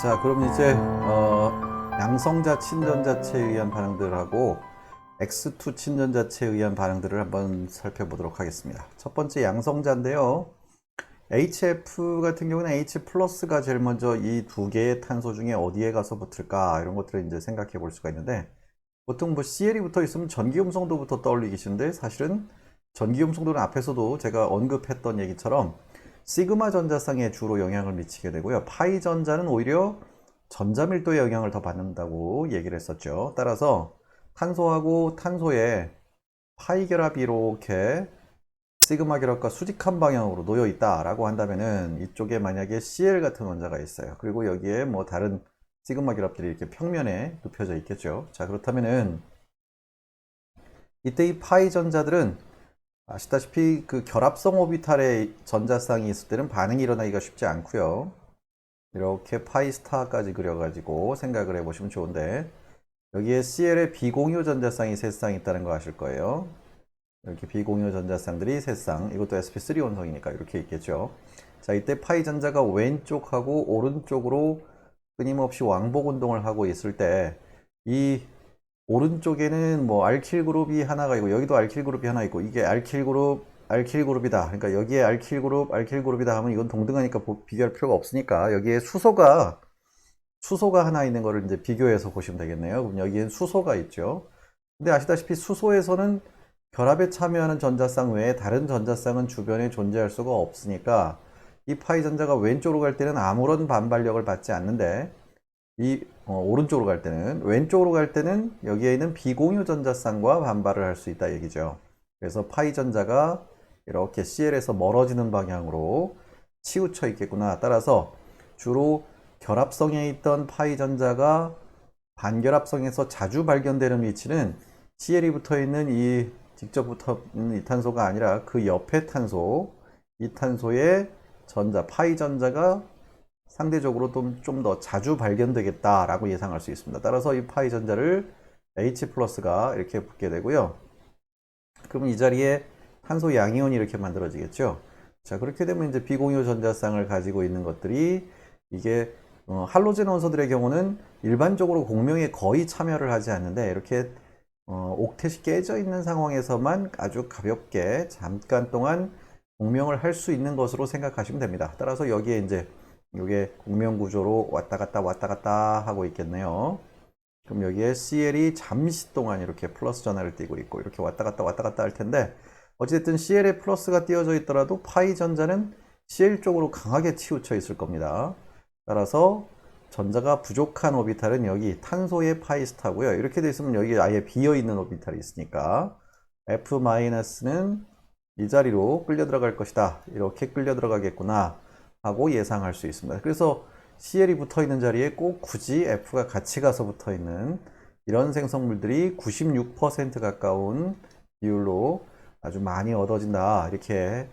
자, 그럼 이제 양성자 친전자체에 의한 반응들하고 X2 친전자체에 의한 반응들을 한번 살펴보도록 하겠습니다. 첫 번째 양성자인데요. HF 같은 경우는 H 플러스가 제일 먼저 이 두 개의 탄소 중에 어디에 가서 붙을까 이런 것들을 이제 생각해 볼 수가 있는데, 보통 뭐 CL이 붙어 있으면 전기음성도부터 떠올리기 쉬운데, 사실은 전기음성도는 앞에서도 제가 언급했던 얘기처럼 시그마 전자쌍에 주로 영향을 미치게 되고요. 파이 전자는 오히려 전자 밀도에 영향을 더 받는다고 얘기를 했었죠. 따라서 탄소하고 탄소에 파이 결합이 이렇게 시그마 결합과 수직한 방향으로 놓여 있다라고 한다면은, 이쪽에 만약에 Cl 같은 원자가 있어요. 그리고 여기에 뭐 다른 시그마 결합들이 이렇게 평면에 눕혀져 있겠죠. 자, 그렇다면은 이때 이 파이 전자들은 아시다시피 그 결합성 오비탈에 전자쌍이 있을 때는 반응이 일어나기가 쉽지 않고요. 이렇게 파이 스타까지 그려가지고 생각을 해보시면 좋은데, 여기에 CL의 비공유 전자쌍이 3쌍 있다는 거 아실 거예요. 이렇게 비공유 전자쌍들이 3쌍, 이것도 sp3 원성이니까 이렇게 있겠죠. 자, 이때 파이 전자가 왼쪽하고 오른쪽으로 끊임없이 왕복 운동을 하고 있을 때, 이 오른쪽에는 뭐 알킬 그룹이 하나가 있고 여기도 알킬 그룹이 하나 있고, 이게 알킬 그룹 알킬 그룹이다, 그러니까 여기에 알킬 그룹 알킬 그룹이다 하면 이건 동등하니까 비교할 필요가 없으니까 여기에 수소가 하나 있는 거를 이제 비교해서 보시면 되겠네요. 그럼 여기엔 수소가 있죠. 근데 아시다시피 수소에서는 결합에 참여하는 전자쌍 외에 다른 전자쌍은 주변에 존재할 수가 없으니까 이 파이 전자가 왼쪽으로 갈 때는 아무런 반발력을 받지 않는데, 이 오른쪽으로 갈 때는, 왼쪽으로 갈 때는 여기에 있는 비공유 전자쌍과 반발을 할 수 있다 얘기죠. 그래서 파이 전자가 이렇게 CL에서 멀어지는 방향으로 치우쳐 있겠구나. 따라서 주로 결합성에 있던 파이 전자가 반결합성에서 자주 발견되는 위치는 CL이 붙어 있는 이 직접 붙어 있는 이 탄소가 아니라 그 옆에 탄소, 이 탄소의 전자 파이 전자가 상대적으로 좀 더 자주 발견되겠다라고 예상할 수 있습니다. 따라서 이 파이 전자를 H 플러스가 이렇게 붙게 되고요. 그러면 이 자리에 탄소 양이온이 이렇게 만들어지겠죠. 자, 그렇게 되면 이제 비공유 전자쌍을 가지고 있는 것들이, 이게 할로젠 원소들의 경우는 일반적으로 공명에 거의 참여를 하지 않는데, 이렇게 옥텟이 깨져 있는 상황에서만 아주 가볍게 잠깐 동안 공명을 할 수 있는 것으로 생각하시면 됩니다. 따라서 여기에 이제 이게 공명 구조로 왔다 갔다 하고 있겠네요. 그럼 여기에 CL이 잠시 동안 이렇게 플러스 전하를 띄고 있고 이렇게 왔다 갔다 할 텐데, 어쨌든 CL에 플러스가 띄어져 있더라도 파이 전자는 CL 쪽으로 강하게 치우쳐 있을 겁니다. 따라서 전자가 부족한 오비탈은 여기 탄소의 파이 스타고요. 이렇게 돼 있으면 여기 아예 비어 있는 오비탈이 있으니까 F-는 이 자리로 끌려 들어갈 것이다, 이렇게 끌려 들어가겠구나 하고 예상할 수 있습니다. 그래서 CL이 붙어 있는 자리에 꼭 굳이 F가 같이 가서 붙어 있는 이런 생성물들이 96% 가까운 비율로 아주 많이 얻어진다, 이렇게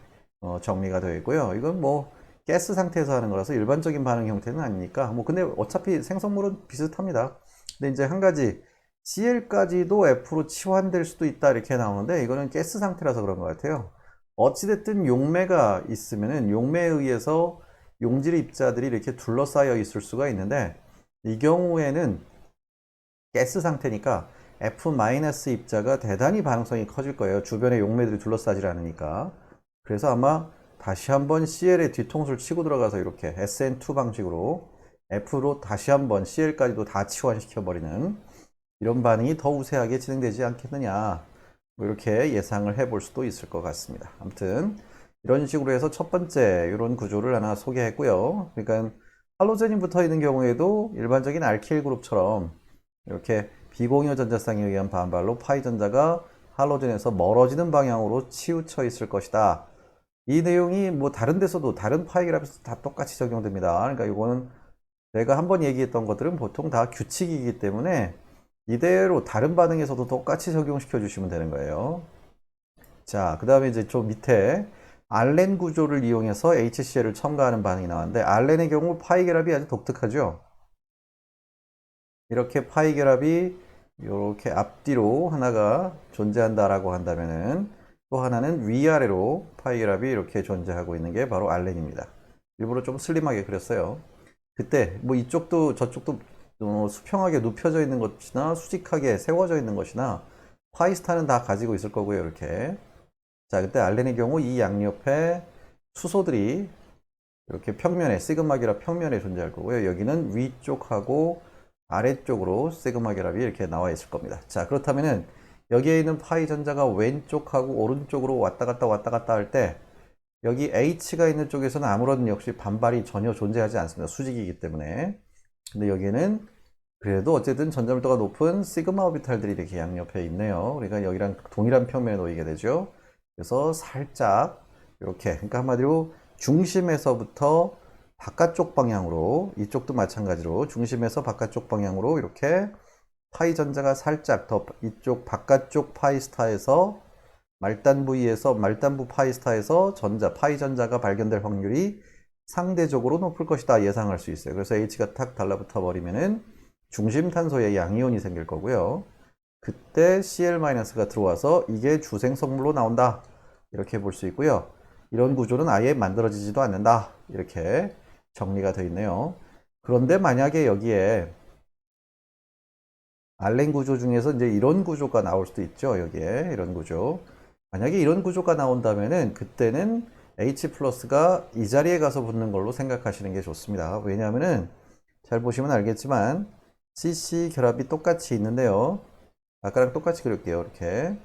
정리가 되어 있고요. 이건 뭐 가스 상태에서 하는 거라서 일반적인 반응 형태는 아니니까, 뭐 근데 어차피 생성물은 비슷합니다. 근데 이제 한 가지, CL까지도 F로 치환될 수도 있다 이렇게 나오는데, 이거는 가스 상태라서 그런 것 같아요. 어찌됐든 용매가 있으면은 용매에 의해서 용질의 입자들이 이렇게 둘러싸여 있을 수가 있는데, 이 경우에는 가스 상태니까 F- 입자가 대단히 반응성이 커질 거예요. 주변에 용매들이 둘러싸지 않으니까. 그래서 아마 다시 한번 CL의 뒤통수를 치고 들어가서 이렇게 SN2 방식으로 F로 다시 한번 CL까지도 다 치환시켜 버리는 이런 반응이 더 우세하게 진행되지 않겠느냐, 뭐 이렇게 예상을 해볼 수도 있을 것 같습니다. 아무튼 이런 식으로 해서 첫 번째 이런 구조를 하나 소개했고요. 그러니까 할로젠이 붙어 있는 경우에도 일반적인 알킬 그룹처럼 이렇게 비공유 전자쌍에 의한 반발로 파이 전자가 할로젠에서 멀어지는 방향으로 치우쳐 있을 것이다. 이 내용이 뭐 다른 데서도 다른 파이 그래프에서 다 똑같이 적용됩니다. 그러니까 이거는 내가 한번 얘기했던 것들은 보통 다 규칙이기 때문에 이대로 다른 반응에서도 똑같이 적용시켜 주시면 되는 거예요. 자, 그 다음에 이제 좀 밑에 알렌 구조를 이용해서 HCl을 첨가하는 반응이 나왔는데, 알렌의 경우 파이 결합이 아주 독특하죠. 이렇게 파이 결합이 이렇게 앞뒤로 하나가 존재한다라고 한다면은, 또 하나는 위아래로 파이 결합이 이렇게 존재하고 있는 게 바로 알렌입니다. 일부러 좀 슬림하게 그렸어요. 그때 뭐 이쪽도 저쪽도 수평하게 눕혀져 있는 것이나 수직하게 세워져 있는 것이나 파이스타는 다 가지고 있을 거고요. 이렇게. 자, 그때 알렌의 경우 이 양옆에 수소들이 이렇게 평면에 시그마 결합 평면에 존재할 거고요. 여기는 위쪽하고 아래쪽으로 시그마 결합이 이렇게 나와 있을 겁니다. 자, 그렇다면은 여기에 있는 파이 전자가 왼쪽하고 오른쪽으로 왔다 갔다 할 때 여기 H가 있는 쪽에서는 아무런 역시 반발이 전혀 존재하지 않습니다. 수직이기 때문에. 근데 여기에는 그래도 어쨌든 전자밀도가 높은 시그마 오비탈들이 이렇게 양옆에 있네요. 그러니까 여기랑 동일한 평면에 놓이게 되죠. 그래서 살짝 이렇게, 그러니까 한마디로 중심에서부터 바깥쪽 방향으로, 이쪽도 마찬가지로 중심에서 바깥쪽 방향으로 이렇게 파이 전자가 살짝 더 이쪽 바깥쪽 파이스타에서 말단부 파이스타에서 파이 전자가 발견될 확률이 상대적으로 높을 것이다 예상할 수 있어요. 그래서 H가 탁 달라붙어 버리면은 중심 탄소에 양이온이 생길 거고요. 그때 Cl-가 들어와서 이게 주생성물로 나온다. 이렇게 볼 수 있고요. 이런 구조는 아예 만들어지지도 않는다. 이렇게 정리가 되어 있네요. 그런데 만약에 여기에 알렌 구조 중에서 이제 이런 구조가 나올 수도 있죠. 여기에 이런 구조. 만약에 이런 구조가 나온다면은 그때는 H 플러스가 이 자리에 가서 붙는 걸로 생각하시는 게 좋습니다. 왜냐하면은 잘 보시면 알겠지만 CC 결합이 똑같이 있는데요. 아까랑 똑같이 그릴게요. 이렇게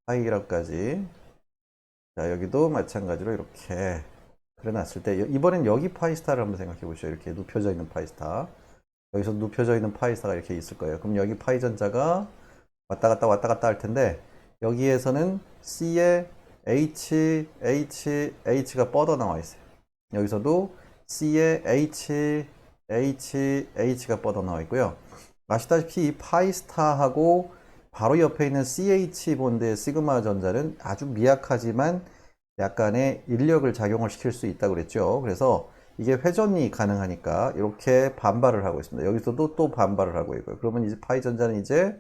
파이 결합까지. 자, 여기도 마찬가지로 이렇게 그려놨을 때 이번엔 여기 파이스타를 한번 생각해 보시죠. 이렇게 눕혀져 있는 파이스타. 여기서 눕혀져 있는 파이스타가 이렇게 있을 거예요. 그럼 여기 파이 전자가 왔다 갔다 할 텐데 여기에서는 C에 H가 뻗어 나와 있어요. 여기서도 C에 H가 뻗어 나와 있고요. 아시다시피 이 파이스타하고 바로 옆에 있는 CH 본드의 시그마 전자는 아주 미약하지만 약간의 인력을 작용을 시킬 수 있다고 그랬죠. 그래서 이게 회전이 가능하니까 이렇게 반발을 하고 있습니다. 여기서도 또 반발을 하고 있고요. 그러면 이제 파이 전자는 이제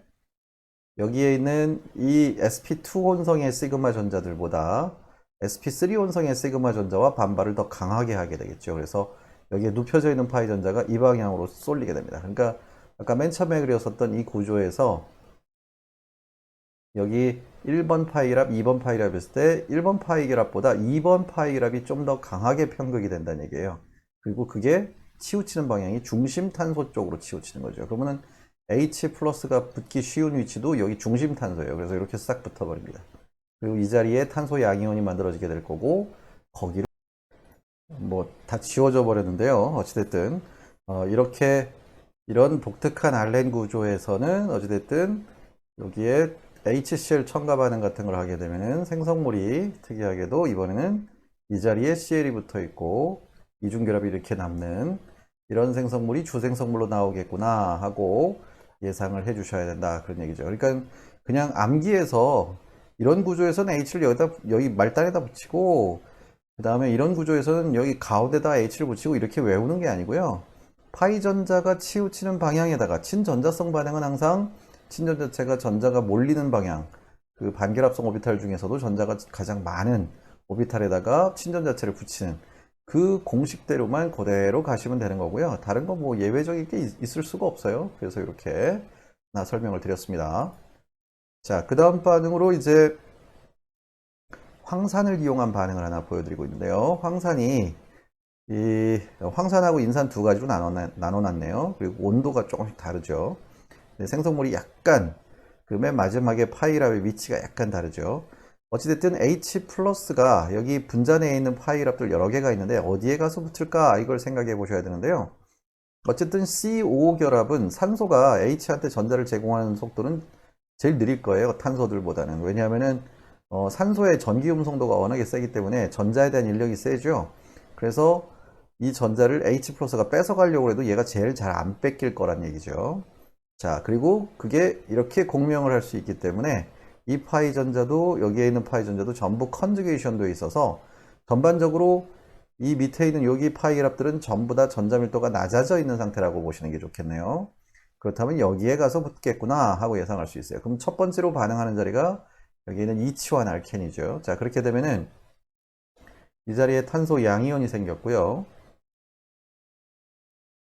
여기에 있는 이 sp2 혼성의 시그마 전자들보다 sp3 혼성의 시그마 전자와 반발을 더 강하게 하게 되겠죠. 그래서 여기에 눕혀져 있는 파이 전자가 이 방향으로 쏠리게 됩니다. 그러니까 아까 맨 처음에 그렸었던 이 구조에서 여기 1번 파이랍, 2번 파이랍 했을 때 1번 파이랍보다 2번 파이랍이 좀 더 강하게 편극이 된다는 얘기예요. 그리고 그게 치우치는 방향이 중심 탄소 쪽으로 치우치는 거죠. 그러면은 H 플러스가 붙기 쉬운 위치도 여기 중심 탄소예요. 그래서 이렇게 싹 붙어버립니다. 그리고 이 자리에 탄소 양이온이 만들어지게 될 거고 거기를 뭐 다 지워져 버렸는데요. 어찌됐든 이렇게 이런 독특한 알렌 구조에서는 어찌됐든 여기에 HCl 첨가 반응 같은 걸 하게 되면은 생성물이 특이하게도 이번에는 이 자리에 CL이 붙어 있고 이중결합이 이렇게 남는 이런 생성물이 주생성물로 나오겠구나 하고 예상을 해 주셔야 된다 그런 얘기죠. 그러니까 그냥 암기해서 이런 구조에서는 H를 여기 말단에다 붙이고 그 다음에 이런 구조에서는 여기 가운데다 H를 붙이고 이렇게 외우는 게 아니고요. 파이 전자가 치우치는 방향에다가 친전자성 반응은 항상 친전자체가 전자가 몰리는 방향, 그 반결합성 오비탈 중에서도 전자가 가장 많은 오비탈에다가 친전자체를 붙이는 그 공식대로만 그대로 가시면 되는 거고요. 다른 거 뭐 예외적인 게 있을 수가 없어요. 그래서 이렇게 하나 설명을 드렸습니다. 자, 그 다음 반응으로 이제 황산을 이용한 반응을 하나 보여드리고 있는데요. 황산하고 인산 두 가지로 나눠놨네요. 그리고 온도가 조금씩 다르죠. 생성물이 약간 그 맨 마지막에 파이랍의 위치가 약간 다르죠. 어찌됐든 H 플러스가 여기 분자내에 있는 파이랍들 여러 개가 있는데 어디에 가서 붙을까 이걸 생각해 보셔야 되는데요. 어쨌든 CO 결합은 산소가 H한테 전자를 제공하는 속도는 제일 느릴 거예요. 탄소들보다는. 왜냐하면은 산소의 전기 음성도가 워낙에 세기 때문에 전자에 대한 인력이 세죠. 그래서 이 전자를 H 플러스가 뺏어가려고 해도 얘가 제일 잘 안 뺏길 거란 얘기죠. 자, 그리고 그게 이렇게 공명을 할 수 있기 때문에 이 파이 전자도 여기에 있는 파이 전자도 전부 컨주게이션 되어 있어서 전반적으로 이 밑에 있는 여기 파이 결합들은 전부 다 전자 밀도가 낮아져 있는 상태라고 보시는 게 좋겠네요. 그렇다면 여기에 가서 붙겠구나 하고 예상할 수 있어요. 그럼 첫 번째로 반응하는 자리가 여기는 이치환 알켄이죠. 자, 그렇게 되면은 이 자리에 탄소 양이온이 생겼고요.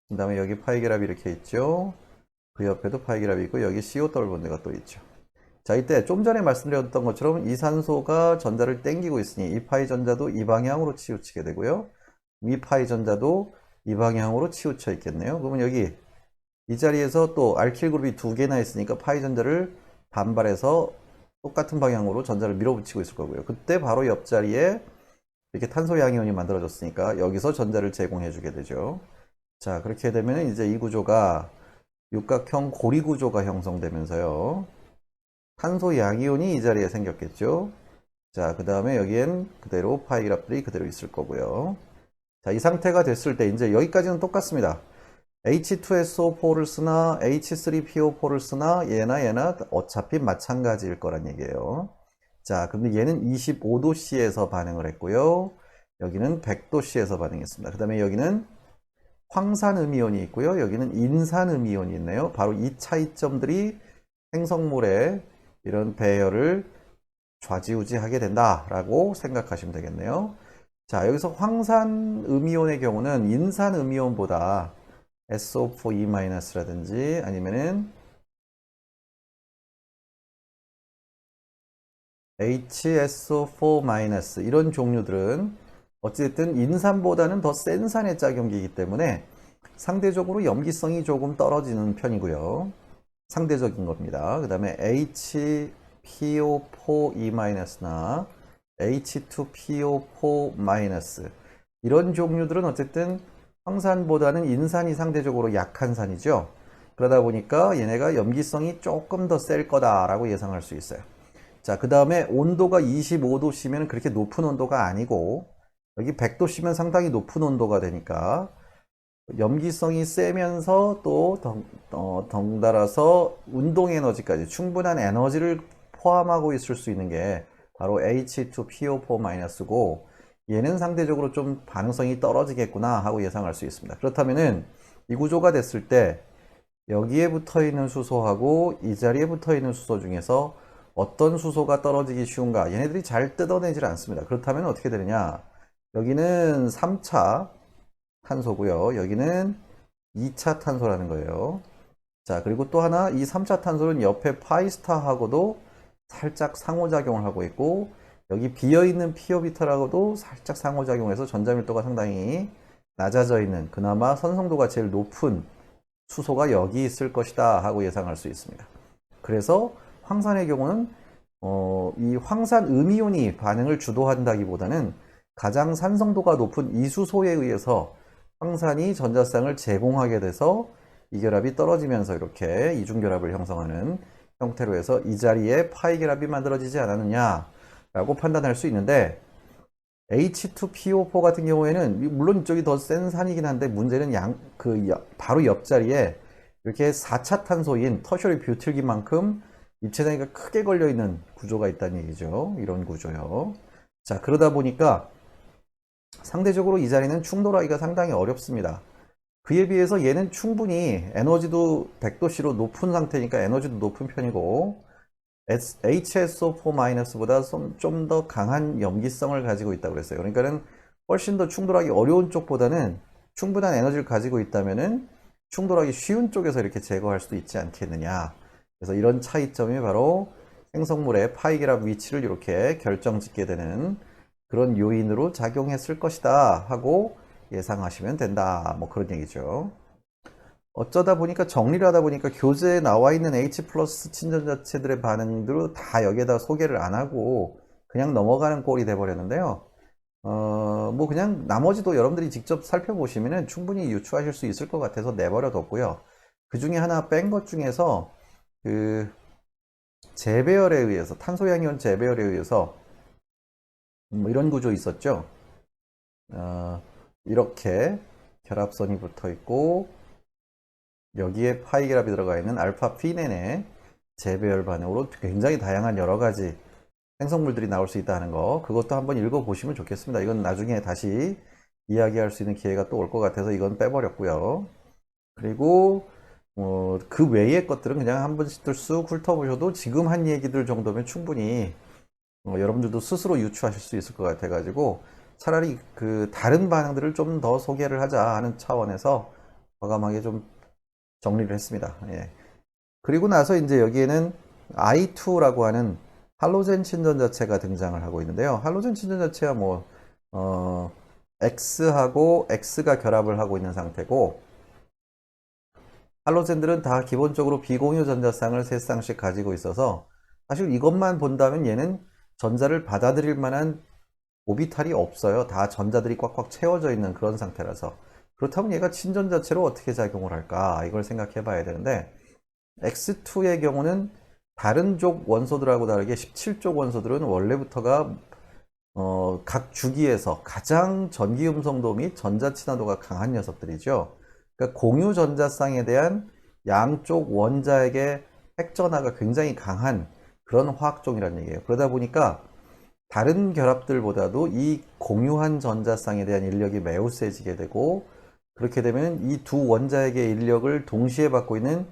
그 다음에 여기 파이 결합이 이렇게 있죠. 그 옆에도 파이 결합이 있고 여기 CO 더블 본드가 또 있죠. 자, 이때 좀 전에 말씀드렸던 것처럼 이산소가 전자를 땡기고 있으니 이 파이 전자도 이 방향으로 치우치게 되고요. 이 파이 전자도 이 방향으로 치우쳐 있겠네요. 그러면 여기 이 자리에서 또 알킬 그룹이 두 개나 있으니까 파이 전자를 반발해서 똑같은 방향으로 전자를 밀어붙이고 있을 거고요. 그때 바로 옆자리에 이렇게 탄소 양이온이 만들어졌으니까 여기서 전자를 제공해 주게 되죠. 자, 그렇게 되면 이제 이 구조가 육각형 고리 구조가 형성되면서요. 탄소 양이온이 이 자리에 생겼겠죠. 자, 그 다음에 여기엔 그대로 파이 결합들이 그대로 있을 거고요. 자, 이 상태가 됐을 때 이제 여기까지는 똑같습니다. H2SO4를 쓰나 H3PO4를 쓰나 얘나 어차피 마찬가지일 거란 얘기예요. 자, 근데 얘는 25도씨에서 반응을 했고요. 여기는 100도씨에서 반응했습니다. 그 다음에 여기는 황산음이온이 있고요. 여기는 인산음이온이 있네요. 바로 이 차이점들이 생성물의 이런 배열을 좌지우지하게 된다라고 생각하시면 되겠네요. 자, 여기서 황산음이온의 경우는 인산음이온보다 SO4E- 아니면은 HSO4- 이런 종류들은 어쨌든 인산보다는 더 센 산의 짝염기이기 때문에 상대적으로 염기성이 조금 떨어지는 편이고요. 상대적인 겁니다. 그 다음에 HPO4E-나 H2PO4- 이런 종류들은 어쨌든 황산보다는 인산이 상대적으로 약한 산이죠. 그러다 보니까 얘네가 염기성이 조금 더 셀 거다라고 예상할 수 있어요. 자, 그 다음에 온도가 25도씨면 그렇게 높은 온도가 아니고 여기 100도씨면 상당히 높은 온도가 되니까 염기성이 세면서 또 덩달아서 운동 에너지까지 충분한 에너지를 포함하고 있을 수 있는 게 바로 H2PO4-고 얘는 상대적으로 좀 반응성이 떨어지겠구나 하고 예상할 수 있습니다. 그렇다면은 이 구조가 됐을 때 여기에 붙어 있는 수소하고 이 자리에 붙어 있는 수소 중에서 어떤 수소가 떨어지기 쉬운가? 얘네들이 잘 뜯어내질 않습니다. 그렇다면 어떻게 되느냐? 여기는 3차 탄소고요. 여기는 2차 탄소라는 거예요. 자, 그리고 또 하나 이 3차 탄소는 옆에 파이스타하고도 살짝 상호작용을 하고 있고 여기 비어있는 피오비타라고도 살짝 상호작용해서 전자밀도가 상당히 낮아져 있는 그나마 선성도가 제일 높은 수소가 여기 있을 것이다 하고 예상할 수 있습니다. 그래서 황산의 경우는 이 황산 음이온이 반응을 주도한다기보다는 가장 산성도가 높은 이 수소에 의해서 황산이 전자쌍을 제공하게 돼서 이 결합이 떨어지면서 이렇게 이중결합을 형성하는 형태로 해서 이 자리에 파이 결합이 만들어지지 않았느냐라고 판단할 수 있는데 H2PO4 같은 경우에는 물론 이쪽이 더 센 산이긴 한데 문제는 바로 옆자리에 이렇게 4차 탄소인 터셔리 뷰틸기만큼 입체단위가 크게 걸려있는 구조가 있다는 얘기죠. 이런 구조요. 자, 그러다 보니까 상대적으로 이 자리는 충돌하기가 상당히 어렵습니다. 그에 비해서 얘는 충분히 에너지도 100도씨로 높은 상태니까 에너지도 높은 편이고 HSO4-보다 좀 더 강한 염기성을 가지고 있다고 그랬어요. 그러니까는 훨씬 더 충돌하기 어려운 쪽보다는 충분한 에너지를 가지고 있다면은 충돌하기 쉬운 쪽에서 이렇게 제거할 수도 있지 않겠느냐. 그래서 이런 차이점이 바로 생성물의 파이 결합 위치를 이렇게 결정짓게 되는 그런 요인으로 작용했을 것이다 하고 예상하시면 된다. 뭐 그런 얘기죠. 어쩌다 보니까 정리를 하다 보니까 교재에 나와 있는 H 플러스 친전자체들의 반응들을 다 여기에다 소개를 안 하고 그냥 넘어가는 꼴이 돼버렸는데요. 뭐 그냥 나머지도 여러분들이 직접 살펴보시면 충분히 유추하실 수 있을 것 같아서 내버려 뒀고요. 그 중에 하나 뺀 것 중에서 그 재배열에 의해서 탄소양이온 재배열에 의해서 뭐 이런 구조 있었죠. 이렇게 결합선이 붙어 있고 여기에 파이 결합이 들어가 있는 알파 피넨의 재배열 반응으로 굉장히 다양한 여러 가지 생성물들이 나올 수 있다는 거, 그것도 한번 읽어 보시면 좋겠습니다. 이건 나중에 다시 이야기할 수 있는 기회가 또 올 것 같아서 이건 빼버렸고요. 그리고 그 외의 것들은 그냥 한 번씩들 쑥 훑어보셔도 지금 한 얘기들 정도면 충분히 여러분들도 스스로 유추하실 수 있을 것 같아 가지고 차라리 그 다른 반응들을 좀 더 소개를 하자 하는 차원에서 과감하게 좀 정리를 했습니다. 예. 그리고 나서 이제 여기에는 I2라고 하는 할로젠 친전자체가 등장을 하고 있는데요. 할로젠 친전자체가 X하고 X가 결합을 하고 있는 상태고, 할로젠들은 다 기본적으로 비공유 전자쌍을 3쌍씩 가지고 있어서 사실 이것만 본다면 얘는 전자를 받아들일 만한 오비탈이 없어요. 다 전자들이 꽉꽉 채워져 있는 그런 상태라서. 그렇다면 얘가 친전자체로 어떻게 작용을 할까? 이걸 생각해 봐야 되는데, X2의 경우는 다른 쪽 원소들하고 다르게 17쪽 원소들은 원래부터가 각 주기에서 가장 전기 음성도 및 전자 친화도가 강한 녀석들이죠. 그러니까 공유 전자쌍에 대한 양쪽 원자에게 핵전하가 굉장히 강한 그런 화학종이라는 얘기예요. 그러다 보니까 다른 결합들보다도 이 공유한 전자쌍에 대한 인력이 매우 세지게 되고, 그렇게 되면 이 두 원자에게 인력을 동시에 받고 있는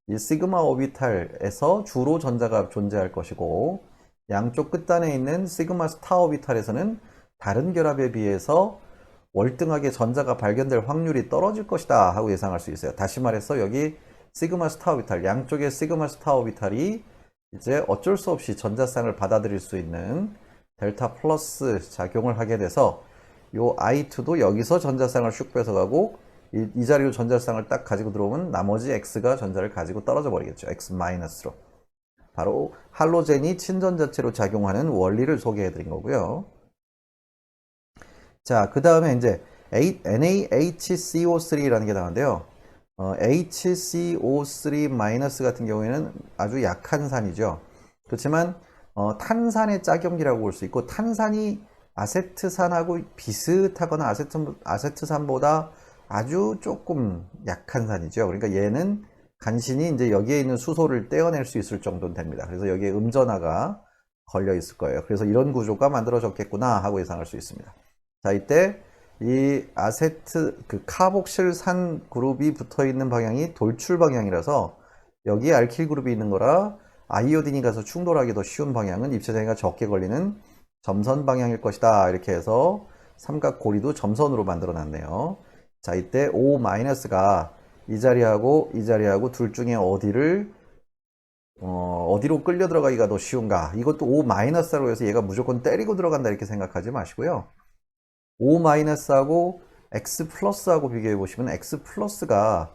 이 시그마 오비탈에서 주로 전자가 존재할 것이고, 양쪽 끝단에 있는 시그마 스타 오비탈에서는 다른 결합에 비해서 월등하게 전자가 발견될 확률이 떨어질 것이다 하고 예상할 수 있어요. 다시 말해서 여기 시그마 스타 오비탈, 양쪽의 시그마 스타 오비탈이 이제 어쩔 수 없이 전자쌍을 받아들일 수 있는 델타 플러스 작용을 하게 돼서 요 I2도 여기서 전자쌍을 슉 뺏어가고 이 자리로 전자쌍을 딱 가지고 들어오면 나머지 X가 전자를 가지고 떨어져 버리겠죠. X 마이너스로. 바로 할로젠이 친전자체로 작용하는 원리를 소개해 드린 거고요. 자, 그 다음에 이제 NaHCO3라는 게 나오는데요. HCO3- 같은 경우에는 아주 약한 산이죠. 그렇지만 탄산의 짝염기라고 볼 수 있고, 탄산이 아세트산하고 비슷하거나 아세트산보다 아주 조금 약한 산이죠. 그러니까 얘는 간신히 이제 여기에 있는 수소를 떼어낼 수 있을 정도는 됩니다. 그래서 여기에 음전하가 걸려 있을 거예요. 그래서 이런 구조가 만들어졌겠구나 하고 예상할 수 있습니다. 자, 이때 이 카복실산 그룹이 붙어 있는 방향이 돌출 방향이라서 여기에 알킬 그룹이 있는 거라 아이오딘이 가서 충돌하기 더 쉬운 방향은 입체장애가 적게 걸리는 점선 방향일 것이다. 이렇게 해서 삼각고리도 점선으로 만들어 놨네요. 자, 이때 O-가 이 자리하고 둘 중에 어디로 끌려 들어가기가 더 쉬운가? 이것도 O-라고 해서 얘가 무조건 때리고 들어간다 이렇게 생각하지 마시고요. O-하고 X 플러스하고 비교해 보시면 X 플러스가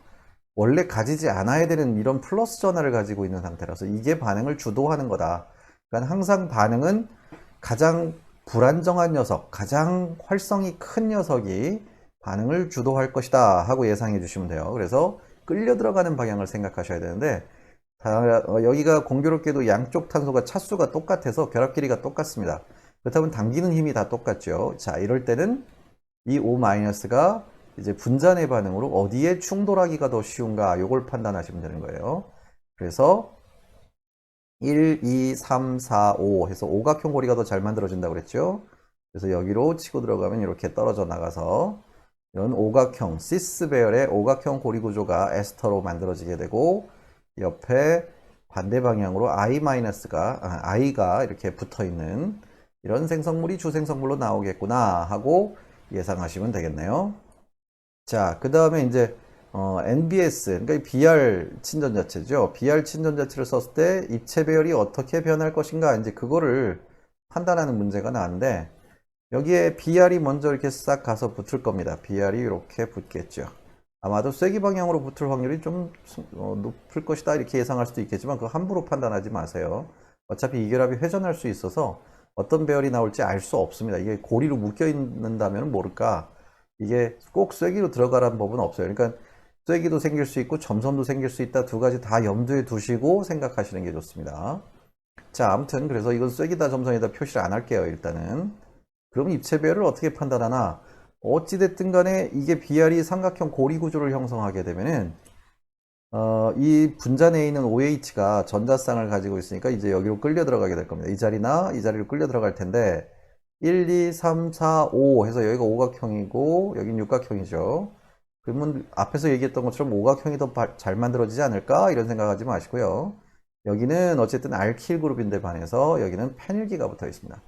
원래 가지지 않아야 되는 이런 플러스 전하를 가지고 있는 상태라서 이게 반응을 주도하는 거다. 그러니까 항상 반응은 가장 불안정한 녀석, 가장 활성이 큰 녀석이 반응을 주도할 것이다 하고 예상해 주시면 돼요. 그래서 끌려 들어가는 방향을 생각하셔야 되는데, 여기가 공교롭게도 양쪽 탄소가 차수가 똑같아서 결합 길이가 똑같습니다. 그렇다면 당기는 힘이 다 똑같죠. 자, 이럴 때는 이 O-가 이제 분자내 반응으로 어디에 충돌하기가 더 쉬운가, 요걸 판단하시면 되는 거예요. 그래서 1, 2, 3, 4, 5 해서 오각형 고리가 더 잘 만들어진다고 그랬죠. 그래서 여기로 치고 들어가면 이렇게 떨어져 나가서 이런 오각형, 시스 배열의 오각형 고리 구조가 에스터로 만들어지게 되고, 옆에 반대 방향으로 I가 이렇게 붙어 있는 이런 생성물이 주생성물로 나오겠구나 하고 예상하시면 되겠네요. 자, 그 다음에 이제 NBS, 그러니까 BR 친전자체죠. BR 친전자체를 썼을 때 입체 배열이 어떻게 변할 것인가, 이제 그거를 판단하는 문제가 나왔는데, 여기에 BR이 먼저 이렇게 싹 가서 붙을 겁니다. BR이 이렇게 붙겠죠. 아마도 쐐기 방향으로 붙을 확률이 좀 높을 것이다 이렇게 예상할 수도 있겠지만, 그거 함부로 판단하지 마세요. 어차피 이 결합이 회전할 수 있어서 어떤 배열이 나올지 알 수 없습니다. 이게 고리로 묶여 있는다면 모를까, 이게 꼭 쐐기로 들어가라는 법은 없어요. 그러니까 쐐기도 생길 수 있고 점선도 생길 수 있다, 두 가지 다 염두에 두시고 생각하시는 게 좋습니다. 자, 아무튼 그래서 이건 쐐기다 점선이다 표시를 안 할게요. 일단은 그럼 입체 배열을 어떻게 판단하나, 어찌됐든 간에 이게 BR이 삼각형 고리 구조를 형성하게 되면은 이 분자 내에 있는 OH가 전자쌍을 가지고 있으니까 이제 여기로 끌려 들어가게 될 겁니다. 이 자리나 이 자리로 끌려 들어갈 텐데, 1, 2, 3, 4, 5 해서 여기가 오각형이고 여긴 육각형이죠. 그러면 앞에서 얘기했던 것처럼 오각형이 더 잘 만들어지지 않을까 이런 생각하지 마시고요. 여기는 어쨌든 알킬 그룹인데 반해서 여기는 페닐기가 붙어 있습니다.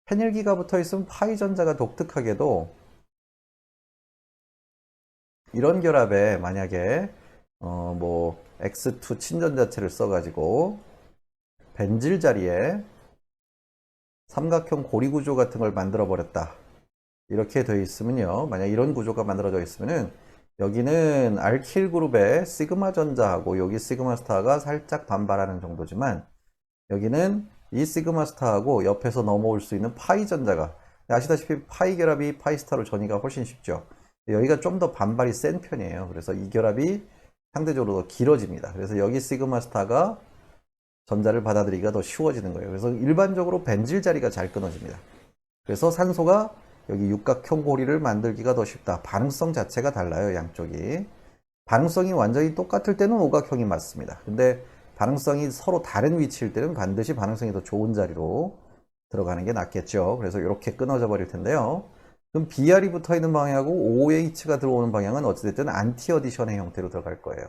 페닐기가 붙어 있으면 파이 전자가 독특하게도 이런 결합에 만약에 뭐 X2 친전자체를 써가지고 벤질 자리에 삼각형 고리 구조 같은 걸 만들어 버렸다. 이렇게 되어 있으면요. 만약 이런 구조가 만들어져 있으면은 여기는 알킬 그룹의 시그마 전자하고 여기 시그마 스타가 살짝 반발하는 정도지만 여기는 이 시그마 스타하고 옆에서 넘어올 수 있는 파이 전자가 아시다시피 파이 결합이 파이 스타로 전이가 훨씬 쉽죠. 여기가 좀 더 반발이 센 편이에요. 그래서 이 결합이 상대적으로 더 길어집니다. 그래서 여기 시그마 스타가 전자를 받아들이기가 더 쉬워지는 거예요. 그래서 일반적으로 벤질 자리가 잘 끊어집니다. 그래서 산소가 여기 육각형 고리를 만들기가 더 쉽다. 반응성 자체가 달라요, 양쪽이. 반응성이 완전히 똑같을 때는 오각형이 맞습니다. 근데 반응성이 서로 다른 위치일 때는 반드시 반응성이 더 좋은 자리로 들어가는 게 낫겠죠. 그래서 이렇게 끊어져 버릴 텐데요. 그럼 BR이 붙어 있는 방향하고 OH가 들어오는 방향은 어찌됐든 안티 어디션의 형태로 들어갈 거예요.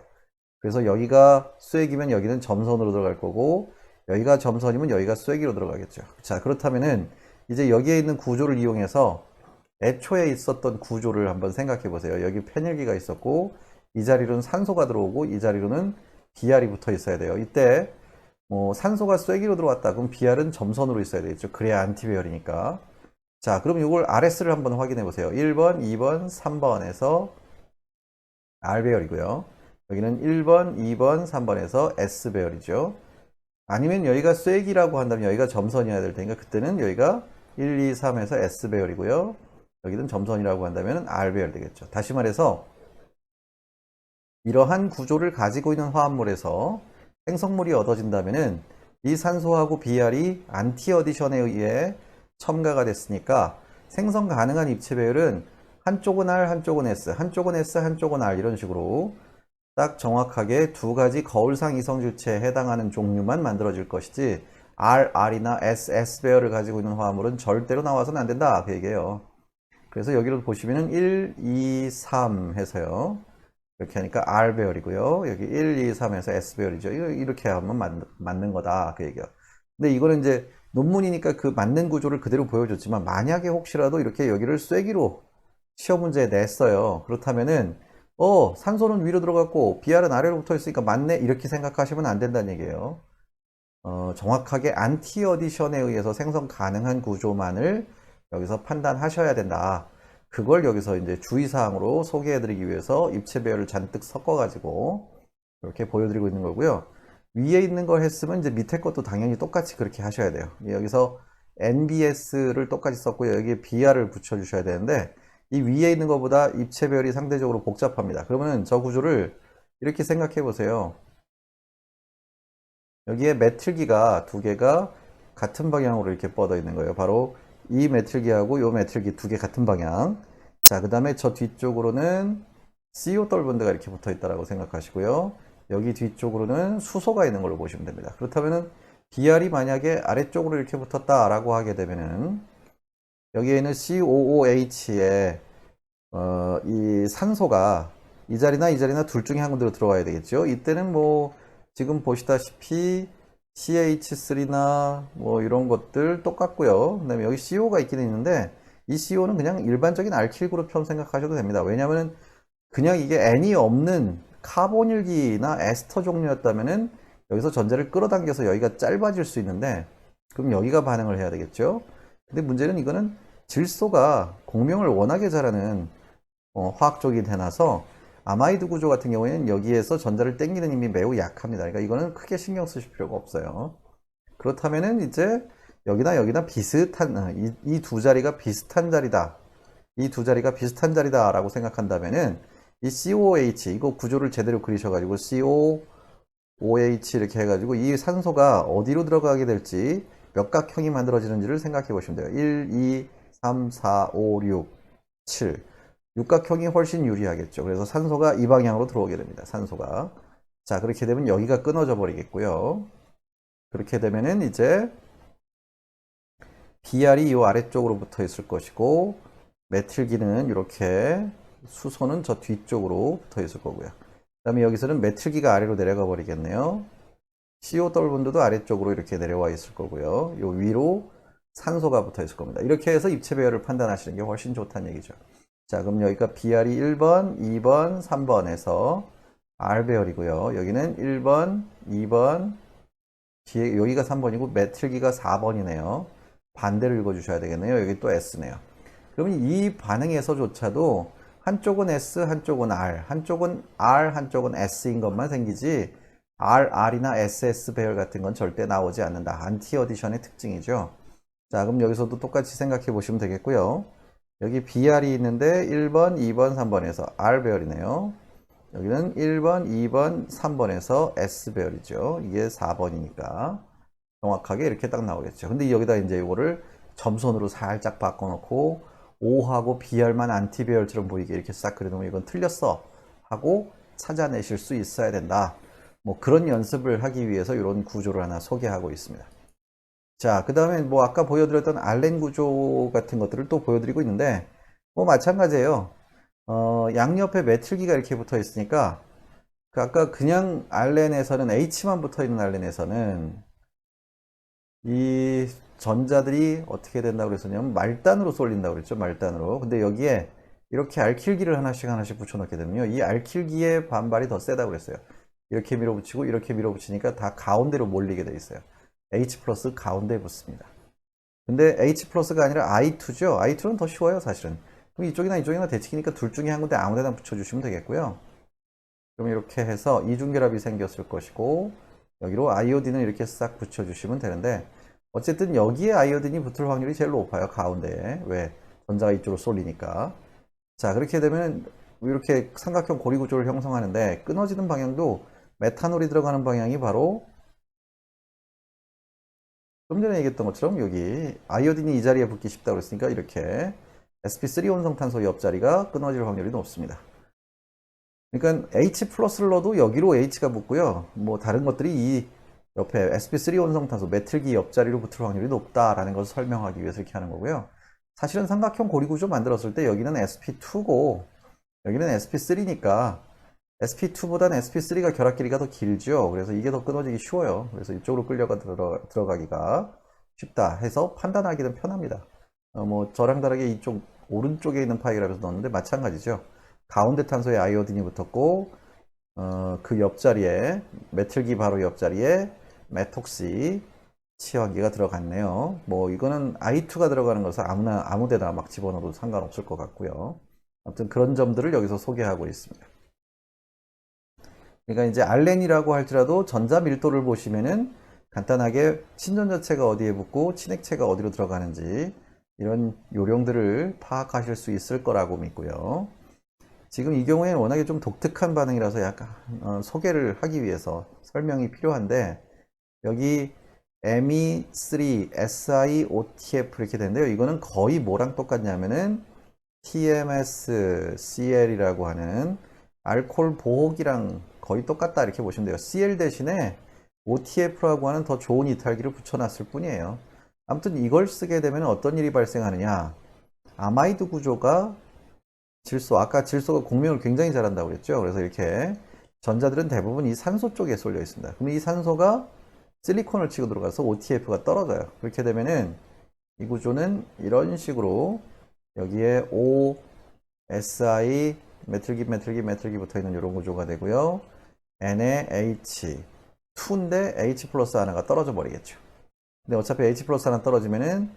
그래서 여기가 쇠기면 여기는 점선으로 들어갈 거고 여기가 점선이면 여기가 쇠기로 들어가겠죠. 자, 그렇다면은 이제 여기에 있는 구조를 이용해서 애초에 있었던 구조를 한번 생각해 보세요. 여기 페닐기가 있었고 이 자리로는 산소가 들어오고 이 자리로는 BR이 붙어 있어야 돼요. 이때 산소가 쇠기로 들어왔다. 그럼 BR은 점선으로 있어야 되겠죠. 그래야 안티배열이니까. 자, 그럼 이걸 RS를 한번 확인해 보세요. 1번, 2번, 3번에서 R배열이고요. 여기는 1번, 2번, 3번에서 S배열이죠. 아니면 여기가 쇠기라고 한다면 여기가 점선이어야 될 테니까 그때는 여기가 1, 2, 3에서 S배열이고요. 여기는 점선이라고 한다면 R배열 되겠죠. 다시 말해서 이러한 구조를 가지고 있는 화합물에서 생성물이 얻어진다면은 이 산소하고 BR이 안티 어디션에 의해 첨가가 됐으니까 생성 가능한 입체 배열은 한쪽은 R, 한쪽은 S, 한쪽은 S, 한쪽은 R 이런 식으로 딱 정확하게 두 가지 거울상 이성질체에 해당하는 종류만 만들어질 것이지 R, R이나 S, S 배열을 가지고 있는 화합물은 절대로 나와서는 안 된다 그 얘기예요. 그래서 여기로 보시면은 1, 2, 3 해서요. 이렇게 하니까 R 배열이고요. 여기 1, 2, 3에서 S 배열이죠. 이렇게 하면 맞는 거다 그 얘기예요. 근데 이거는 이제 논문이니까 그 맞는 구조를 그대로 보여줬지만 만약에 혹시라도 이렇게 여기를 쐐기로 시험 문제에 냈어요. 그렇다면은 산소는 위로 들어갔고 BR은 아래로 붙어 있으니까 맞네 이렇게 생각하시면 안 된다는 얘기예요. 정확하게 안티 어디션에 의해서 생성 가능한 구조만을 여기서 판단하셔야 된다. 그걸 여기서 이제 주의사항으로 소개해드리기 위해서 입체 배열을 잔뜩 섞어가지고 이렇게 보여드리고 있는 거고요. 위에 있는 걸 했으면 이제 밑에 것도 당연히 똑같이 그렇게 하셔야 돼요. 여기서 NBS를 똑같이 썼고요. 여기에 BR을 붙여주셔야 되는데 이 위에 있는 것보다 입체 배열이 상대적으로 복잡합니다. 그러면 저 구조를 이렇게 생각해 보세요. 여기에 메틀기가 두 개가 같은 방향으로 이렇게 뻗어 있는 거예요. 바로 이 메틀기하고 이 메틀기 두 개 같은 방향. 자, 그 다음에 저 뒤쪽으로는 CO 떨본드가 이렇게 붙어 있다고 생각하시고요. 여기 뒤쪽으로는 수소가 있는 걸로 보시면 됩니다. 그렇다면은 BR이 만약에 아래쪽으로 이렇게 붙었다라고 하게 되면은 여기에 있는 COOH에 이 산소가 이 자리나 둘 중에 한 군데로 들어와야 되겠죠. 이때는 뭐 지금 보시다시피 CH3나 뭐 이런 것들 똑같고요. 그 다음에 여기 CO가 있기는 있는데 이 CO는 그냥 일반적인 알킬 그룹처럼 생각하셔도 됩니다. 왜냐하면 그냥 이게 N이 없는 카본일기나 에스터 종류였다면은 여기서 전자를 끌어당겨서 여기가 짧아질 수 있는데 그럼 여기가 반응을 해야 되겠죠. 근데 문제는 이거는 질소가 공명을 워낙에 잘하는 화학적이 되나서 아마이드 구조 같은 경우에는 여기에서 전자를 땡기는 힘이 매우 약합니다. 그러니까 이거는 크게 신경 쓰실 필요가 없어요. 그렇다면은 이제 여기나 비슷한 이 두 자리가 비슷한 자리다. 이 두 자리가 비슷한 자리다라고 생각한다면은 이 COH 이거 구조를 제대로 그리셔가지고 COOH 이렇게 해가지고 이 산소가 어디로 들어가게 될지 몇 각형이 만들어지는지를 생각해 보시면 돼요. 1, 2, 3, 4, 5, 6, 7 육각형이 훨씬 유리하겠죠. 그래서 산소가 이 방향으로 들어오게 됩니다. 산소가. 자, 그렇게 되면 여기가 끊어져 버리겠고요. 그렇게 되면은 이제 BR이 이 아래쪽으로 붙어 있을 것이고 메틸기는 이렇게 수소는 저 뒤쪽으로 붙어 있을 거고요. 그 다음에 여기서는 메틸기가 아래로 내려가 버리겠네요. CO 떨본드도 아래쪽으로 이렇게 내려와 있을 거고요. 요 위로 산소가 붙어 있을 겁니다. 이렇게 해서 입체 배열을 판단하시는 게 훨씬 좋다는 얘기죠. 자, 그럼 여기가 Br이 1번, 2번, 3번에서 R 배열이고요. 여기는 1번, 2번, 뒤에 여기가 3번이고 메틸기가 4번이네요. 반대로 읽어주셔야 되겠네요. 여기 또 S네요. 그러면 이 반응에서조차도 한쪽은 S, 한쪽은 R, 한쪽은 R, 한쪽은 S인 것만 생기지 RR이나 SS 배열 같은 건 절대 나오지 않는다. 안티 어디션의 특징이죠. 자, 그럼 여기서도 똑같이 생각해 보시면 되겠고요. 여기 BR이 있는데 1번, 2번, 3번에서 R 배열이네요. 여기는 1번, 2번, 3번에서 S 배열이죠. 이게 4번이니까 정확하게 이렇게 딱 나오겠죠. 근데 여기다 이제 이거를 점선으로 살짝 바꿔놓고 O하고 BR만 안티 배열처럼 보이게 이렇게 싹 그려놓으면 이건 틀렸어 하고 찾아내실 수 있어야 된다. 뭐 그런 연습을 하기 위해서 이런 구조를 하나 소개하고 있습니다. 자, 그 다음에 뭐 아까 보여드렸던 알렌 구조 같은 것들을 또 보여드리고 있는데 뭐 마찬가지예요. 양옆에 메틸기가 이렇게 붙어 있으니까 그 아까 그냥 알렌에서는 H만 붙어 있는 알렌에서는 이 전자들이 어떻게 된다고 그랬었냐면 말단으로 쏠린다고 그랬죠. 말단으로. 근데 여기에 이렇게 알킬기를 하나씩 하나씩 붙여넣게 되면요. 이 알킬기의 반발이 더 세다고 그랬어요. 이렇게 밀어붙이고 이렇게 밀어붙이니까 다 가운데로 몰리게 돼 있어요. H 플러스 가운데에 붙습니다. 근데 H 플러스가 아니라 I2죠. I2는 더 쉬워요, 사실은. 그럼 이쪽이나 이쪽이나 대칭이니까 둘 중에 한 군데 아무 데나 붙여주시면 되겠고요. 그럼 이렇게 해서 이중결합이 생겼을 것이고 여기로 아이오딘을 이렇게 싹 붙여주시면 되는데 어쨌든 여기에 아이오딘이 붙을 확률이 제일 높아요. 가운데에. 왜? 전자가 이쪽으로 쏠리니까. 자, 그렇게 되면 이렇게 삼각형 고리 구조를 형성하는데 끊어지는 방향도 메탄올이 들어가는 방향이 바로 좀 전에 얘기했던 것처럼 여기 아이오딘이 이 자리에 붙기 쉽다고 그랬으니까 이렇게 sp3 온성탄소 옆자리가 끊어질 확률이 높습니다. 그러니까 H 플러스를 넣어도 여기로 H가 붙고요. 뭐 다른 것들이 이 옆에 sp3 온성탄소 메틸기 옆자리로 붙을 확률이 높다라는 것을 설명하기 위해서 이렇게 하는 거고요. 사실은 삼각형 고리 구조 만들었을 때 여기는 sp2고 여기는 sp3니까 sp2보다는 sp3가 결합 길이가 더 길죠. 그래서 이게 더 끊어지기 쉬워요. 그래서 이쪽으로 끌려가 들어가기가 쉽다 해서 판단하기는 편합니다. 뭐 저랑 다르게 이쪽 오른쪽에 있는 파이라고 해서 넣었는데 마찬가지죠. 가운데 탄소에 아이오딘이 붙었고 그 옆자리에 메틸기 바로 옆자리에 메톡시 치환기가 들어갔네요. 뭐 이거는 I2가 들어가는 것을 아무 데나 막 집어넣어도 상관없을 것 같고요. 아무튼 그런 점들을 여기서 소개하고 있습니다. 그러니까 이제 알렌이라고 할지라도 전자 밀도를 보시면은 간단하게 친전자체가 어디에 붙고 친액체가 어디로 들어가는지 이런 요령들을 파악하실 수 있을 거라고 믿고요. 지금 이 경우에는 워낙에 좀 독특한 반응이라서 약간 소개를 하기 위해서 설명이 필요한데 여기 Me3, Si, OTF 이렇게 되는데요. 이거는 거의 뭐랑 똑같냐면은 TMS, CL이라고 하는 알코올 보호기랑 거의 똑같다 이렇게 보시면 돼요. CL 대신에 OTF라고 하는 더 좋은 이탈기를 붙여놨을 뿐이에요. 아무튼 이걸 쓰게 되면 어떤 일이 발생하느냐. 아마이드 구조가 질소, 아까 질소가 공명을 굉장히 잘한다고 그랬죠. 그래서 이렇게 전자들은 대부분 이 산소 쪽에 쏠려 있습니다. 그럼 이 산소가 실리콘을 치고 들어가서 OTF가 떨어져요. 그렇게 되면은 이 구조는 이런 식으로 여기에 O, SI, 메틸기 붙어 있는 이런 구조가 되고요. N에 H, 2인데 H 플러스 하나가 떨어져 버리겠죠. 근데 어차피 H 플러스 하나 떨어지면은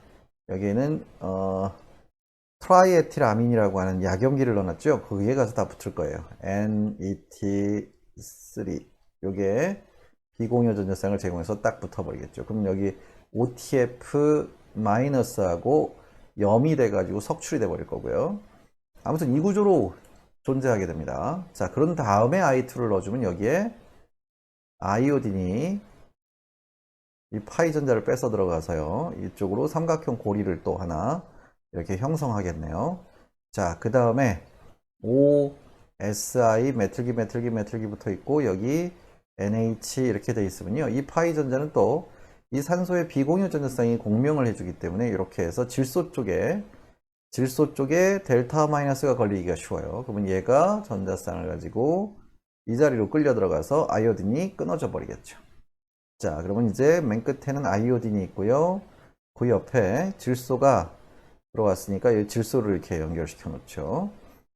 여기에는 트라이에틸아민이라고 하는 약염기를 넣어놨죠. 거기에 가서 다 붙을 거예요. NET3 요게 비공유 전자쌍을 제공해서 딱 붙어버리겠죠. 그럼 여기 OTF-하고 염이 돼가지고 석출이 돼버릴 거고요. 아무튼 이 구조로 존재하게 됩니다. 자, 그런 다음에 I2를 넣어주면 여기에 아이오딘이 이 파이 전자를 뺏어 들어가서요. 이쪽으로 삼각형 고리를 또 하나 이렇게 형성하겠네요. 자, 그 다음에 O, SI, 메틸기 붙어 있고 여기 NH 이렇게 돼 있으면요. 이 파이 전자는 또 이 산소의 비공유 전자쌍이 공명을 해주기 때문에 이렇게 해서 질소 쪽에 델타 마이너스가 걸리기가 쉬워요. 그러면 얘가 전자쌍을 가지고 이 자리로 끌려 들어가서 아이오딘이 끊어져 버리겠죠. 자, 그러면 이제 맨 끝에는 아이오딘이 있고요. 그 옆에 질소가 들어왔으니까 이 질소를 이렇게 연결시켜 놓죠.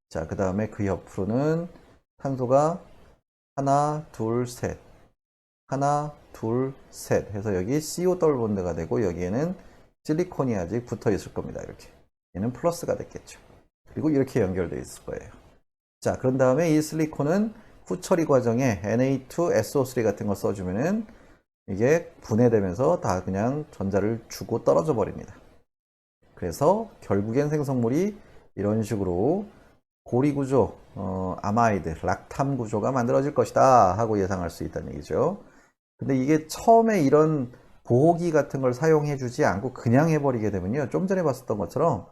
자, 그 다음에 그 옆으로는 탄소가 하나, 둘, 셋. 하나, 둘, 셋 해서 여기 CO 더블 본드가 되고 여기에는 실리콘이 아직 붙어 있을 겁니다. 이렇게. 얘는 플러스가 됐겠죠. 그리고 이렇게 연결되어 있을 거예요. 자, 그런 다음에 이 실리콘은 후처리 과정에 Na2SO3 같은 거 써주면은 이게 분해되면서 다 그냥 전자를 주고 떨어져 버립니다. 그래서 결국엔 생성물이 이런 식으로 고리 구조, 아마이드, 락탐 구조가 만들어질 것이다 하고 예상할 수 있다는 얘기죠. 근데 이게 처음에 이런 보호기 같은 걸 사용해 주지 않고 그냥 해버리게 되면요. 좀 전에 봤었던 것처럼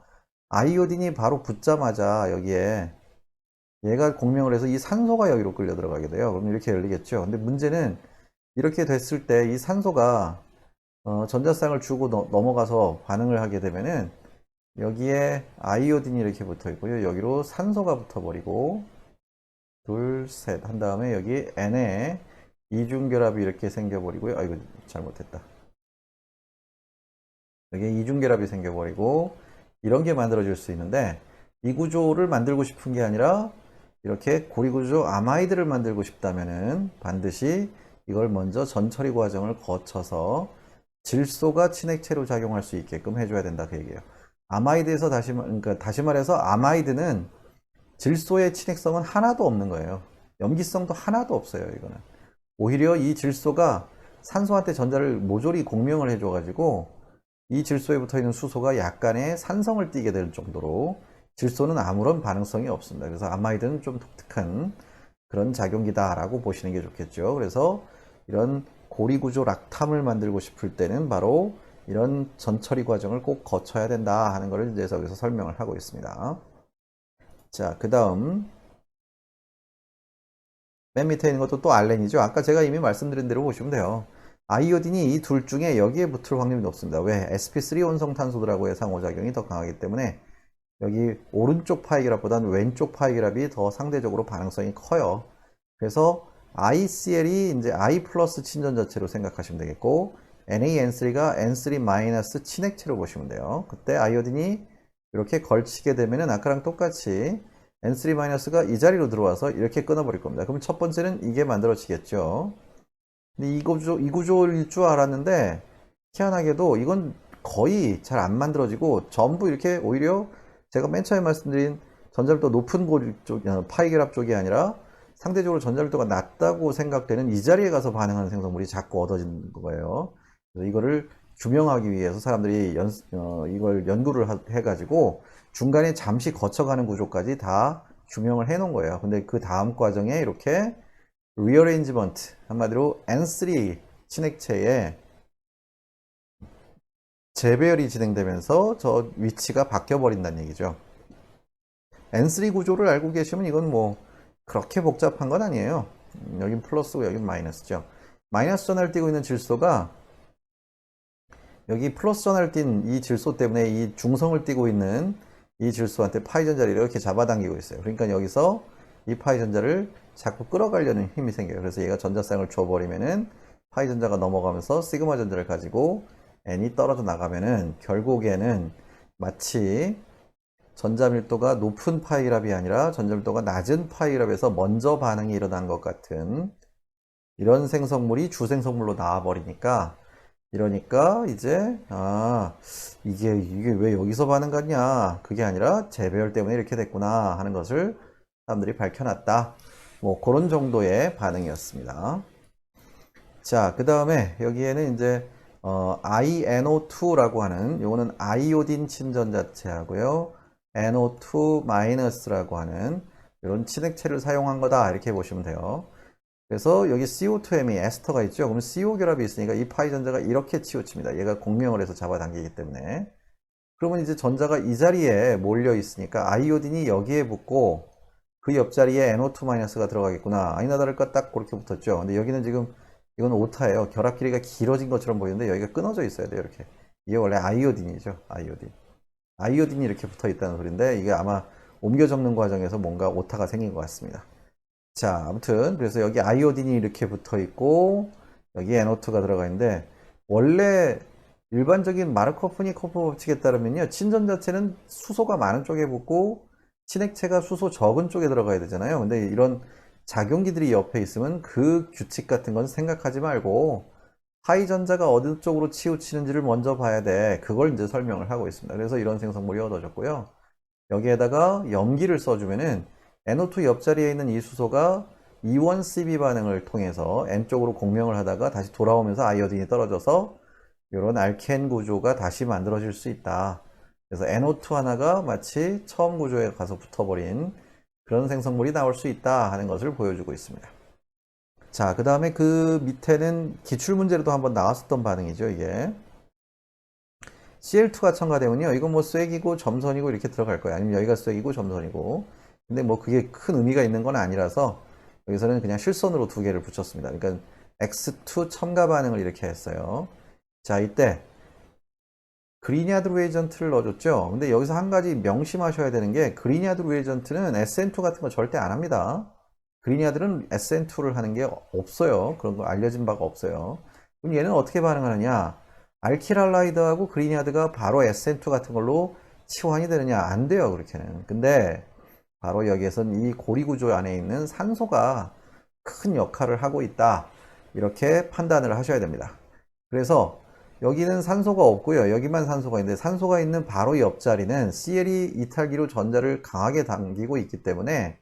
아이오딘이 바로 붙자마자 여기에 얘가 공명을 해서 이 산소가 여기로 끌려 들어가게 돼요. 그럼 이렇게 열리겠죠. 근데 문제는 이렇게 됐을 때 이 산소가 전자쌍을 주고 넘어가서 반응을 하게 되면은 여기에 아이오딘이 이렇게 붙어 있고요. 여기로 산소가 붙어 버리고 둘, 셋 한 다음에 여기 N에 이중결합이 이렇게 생겨 버리고요. 아이고 잘못했다. 여기에 이중결합이 생겨 버리고 이런 게 만들어질 수 있는데 이 구조를 만들고 싶은 게 아니라 이렇게 고리구조 아마이드를 만들고 싶다면은 반드시 이걸 먼저 전처리 과정을 거쳐서 질소가 친액체로 작용할 수 있게끔 해줘야 된다 그 얘기예요. 아마이드에서 그러니까 다시 말해서 아마이드는 질소의 친액성은 하나도 없는 거예요. 염기성도 하나도 없어요. 이거는 오히려 이 질소가 산소한테 전자를 모조리 공명을 해줘가지고 이 질소에 붙어 있는 수소가 약간의 산성을 띠게 될 정도로 질소는 아무런 반응성이 없습니다. 그래서 아마이드는 좀 독특한 그런 작용기다라고 보시는 게 좋겠죠. 그래서 이런 고리구조 락탐을 만들고 싶을 때는 바로 이런 전처리 과정을 꼭 거쳐야 된다 하는 것을 이제 여기서 설명을 하고 있습니다. 자, 그 다음 맨 밑에 있는 것도 또 알렌이죠. 아까 제가 이미 말씀드린 대로 보시면 돼요. 아이오딘이 이 둘 중에 여기에 붙을 확률이 높습니다. 왜? sp3 원성 탄소들하고의 상호작용이 더 강하기 때문에 여기 오른쪽 파이결합보다는 왼쪽 파이결합이 더 상대적으로 반응성이 커요. 그래서 ICL이 이제 I 플러스 친전자체로 생각하시면 되겠고 NaN3가 N3 마이너스 친액체로 보시면 돼요. 그때 아이오딘이 이렇게 걸치게 되면은 아까랑 똑같이 N3 마이너스가 이 자리로 들어와서 이렇게 끊어버릴 겁니다. 그럼 첫 번째는 이게 만들어지겠죠. 근데 이 구조일 줄 알았는데 희한하게도 이건 거의 잘 안 만들어지고 전부 이렇게 오히려 제가 맨 처음에 말씀드린 전자밀도 높은 고리 쪽, 파이결합 쪽이 아니라 상대적으로 전자밀도가 낮다고 생각되는 이 자리에 가서 반응하는 생성물이 자꾸 얻어지는 거예요. 그래서 이거를 규명하기 위해서 사람들이 이걸 연구를 해가지고 중간에 잠시 거쳐가는 구조까지 다 규명을 해 놓은 거예요. 근데 그 다음 과정에 이렇게 리어레인지먼트, 한마디로 N3 친액체에 재배열이 진행되면서 저 위치가 바뀌어 버린다는 얘기죠. N3 구조를 알고 계시면 이건 뭐 그렇게 복잡한 건 아니에요. 여긴 플러스고 여긴 마이너스죠. 마이너스 전하를 띠고 있는 질소가 여기 플러스 전하를 띈 이 질소 때문에 이 중성을 띠고 있는 이 질소한테 파이 전자를 이렇게 잡아당기고 있어요. 그러니까 여기서 이 파이 전자를 자꾸 끌어가려는 힘이 생겨요. 그래서 얘가 전자쌍을 줘버리면은 파이 전자가 넘어가면서 시그마 전자를 가지고 N이 떨어져 나가면은 결국에는 마치 전자밀도가 높은 파이랍이 아니라 전자밀도가 낮은 파이랍에서 먼저 반응이 일어난 것 같은 이런 생성물이 주생성물로 나와버리니까 이러니까 이제 이게 왜 여기서 반응 같냐 그게 아니라 재배열 때문에 이렇게 됐구나 하는 것을 사람들이 밝혀놨다. 뭐 그런 정도의 반응이었습니다. 자, 그 다음에 여기에는 이제 INO2라고 하는 요거는 아이오딘 친전자체하고요. NO2-라고 하는 이런 친액체를 사용한 거다 이렇게 보시면 돼요. 그래서 여기 CO2M이 에스터가 있죠. 그럼 CO 결합이 있으니까 이 파이 전자가 이렇게 치우칩니다. 얘가 공명을 해서 잡아당기기 때문에. 그러면 이제 전자가 이 자리에 몰려 있으니까 아이오딘이 여기에 붙고 그 옆자리에 NO2-가 들어가겠구나. 아니나 다를까 딱 그렇게 붙었죠. 근데 여기는 지금 이건 오타예요. 결합 길이가 길어진 것처럼 보이는데 여기가 끊어져 있어야 돼요. 이렇게. 이게 원래 아이오딘이죠. 아이오딘. 아이오딘이 이렇게 붙어 있다는 소리인데 이게 아마 옮겨 적는 과정에서 뭔가 오타가 생긴 것 같습니다. 자, 아무튼 그래서 여기 아이오딘이 이렇게 붙어 있고 여기 NO2가 들어가 있는데 원래 일반적인 마르코프니코프 법칙에 따르면요 친전자체는 수소가 많은 쪽에 붙고 친액체가 수소 적은 쪽에 들어가야 되잖아요. 근데 이런 작용기들이 옆에 있으면 그 규칙 같은 건 생각하지 말고 하이 전자가 어느 쪽으로 치우치는지를 먼저 봐야 돼. 그걸 이제 설명을 하고 있습니다. 그래서 이런 생성물이 얻어졌고요. 여기에다가 염기를 써주면은 NO2 옆자리에 있는 이 수소가 E1CB 반응을 통해서 N 쪽으로 공명을 하다가 다시 돌아오면서 아이오딘이 떨어져서 이런 알켄 구조가 다시 만들어질 수 있다. 그래서 NO2 하나가 마치 처음 구조에 가서 붙어버린 그런 생성물이 나올 수 있다 하는 것을 보여주고 있습니다. 자, 그 다음에 그 밑에는 기출문제로도 한번 나왔었던 반응이죠, 이게. CL2가 첨가되면요, 이건 뭐 쐐기고 점선이고 이렇게 들어갈 거예요. 아니면 여기가 쐐기고 점선이고. 근데 뭐 그게 큰 의미가 있는 건 아니라서 여기서는 그냥 실선으로 두 개를 붙였습니다. 그러니까 X2 첨가 반응을 이렇게 했어요. 자, 이때 그리니아드 리에이전트를 넣어줬죠. 근데 여기서 한 가지 명심하셔야 되는 게 그리니아드 리에이전트는 SN2 같은 거 절대 안 합니다. 그리니아드는 SN2를 하는 게 없어요. 그런 거 알려진 바가 없어요. 그럼 얘는 어떻게 반응하느냐? 알키랄라이드하고 그리니아드가 바로 SN2 같은 걸로 치환이 되느냐? 안 돼요, 그렇게는. 근데 바로 여기에선 이 고리 구조 안에 있는 산소가 큰 역할을 하고 있다. 이렇게 판단을 하셔야 됩니다. 그래서 여기는 산소가 없고요. 여기만 산소가 있는데 산소가 있는 바로 옆자리는 CL이 이탈기로 전자를 강하게 당기고 있기 때문에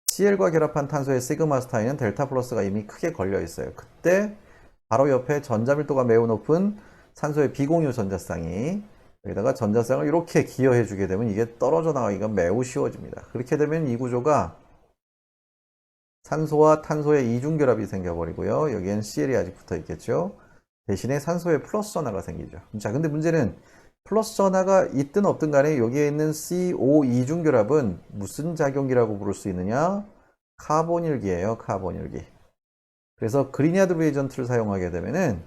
CL과 결합한 탄소의 시그마 스타에는 델타 플러스가 이미 크게 걸려 있어요. 그때 바로 옆에 전자 밀도가 매우 높은 산소의 비공유 전자쌍이 여기다가 전자쌍을 이렇게 기여해 주게 되면 이게 떨어져 나가기가 매우 쉬워집니다. 그렇게 되면 이 구조가 산소와 탄소의 이중결합이 생겨버리고요. 여기엔 CL이 아직 붙어 있겠죠. 대신에 산소에 플러스 전하가 생기죠. 자, 근데 문제는 플러스 전하가 있든 없든 간에 여기에 있는 CO 이중결합은 무슨 작용기라고 부를 수 있느냐? 카본일기예요. 카본일기. 그래서 그리니아드 리에이전트를 사용하게 되면은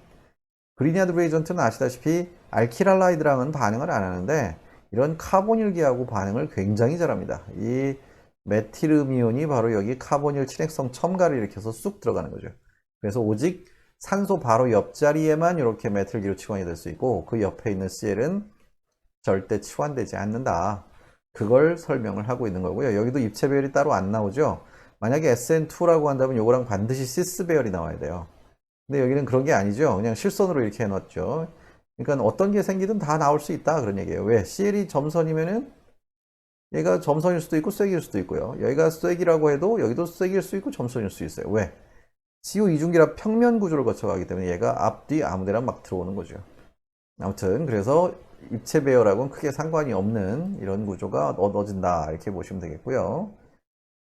그리니아드 리에이전트는 아시다시피 알키랄라이드랑은 반응을 안 하는데 이런 카본일기하고 반응을 굉장히 잘합니다. 이 메틸음이온이 바로 여기 카본일 친핵성 첨가를 일으켜서 쑥 들어가는 거죠. 그래서 오직 산소 바로 옆자리에만 이렇게 메틸기로 치환이 될 수 있고 그 옆에 있는 CL은 절대 치환되지 않는다. 그걸 설명을 하고 있는 거고요. 여기도 입체 배열이 따로 안 나오죠. 만약에 SN2라고 한다면 요거랑 반드시 시스 배열이 나와야 돼요. 근데 여기는 그런 게 아니죠. 그냥 실선으로 이렇게 해놨죠. 그러니까 어떤 게 생기든 다 나올 수 있다 그런 얘기예요. 왜? CL이 점선이면은 얘가 점선일 수도 있고 쐐기일 수도 있고요. 여기가 쐐기라고 해도 여기도 쐐기일 수 있고 점선일 수 있어요. 왜? CO 이중결합 평면 구조를 거쳐가기 때문에 얘가 앞뒤 아무데나 막 들어오는 거죠. 아무튼 그래서 입체 배열하고는 크게 상관이 없는 이런 구조가 얻어진다 이렇게 보시면 되겠고요.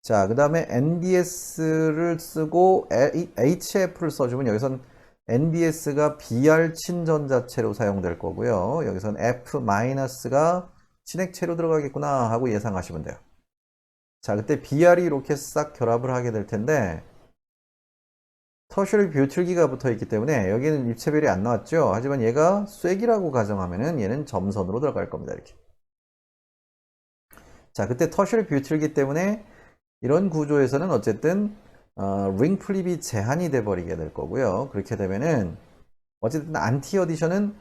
자, 그 다음에 NBS를 쓰고 HF를 써주면 여기선 NBS가 BR 친전자체로 사용될 거고요. 여기선 F-가 친액체로 들어가겠구나 하고 예상하시면 돼요. 자, 그때 BR이 이렇게 싹 결합을 하게 될 텐데 터셔리 뷰틸기가 붙어 있기 때문에 여기는 입체별이 안 나왔죠. 하지만 얘가 쐐기라고 가정하면은 얘는 점선으로 들어갈 겁니다. 이렇게. 자, 그때 터셔리 뷰틸기 때문에 이런 구조에서는 어쨌든 링 플립이 제한이 돼 버리게 될 거고요. 그렇게 되면은 어쨌든 안티 어디션은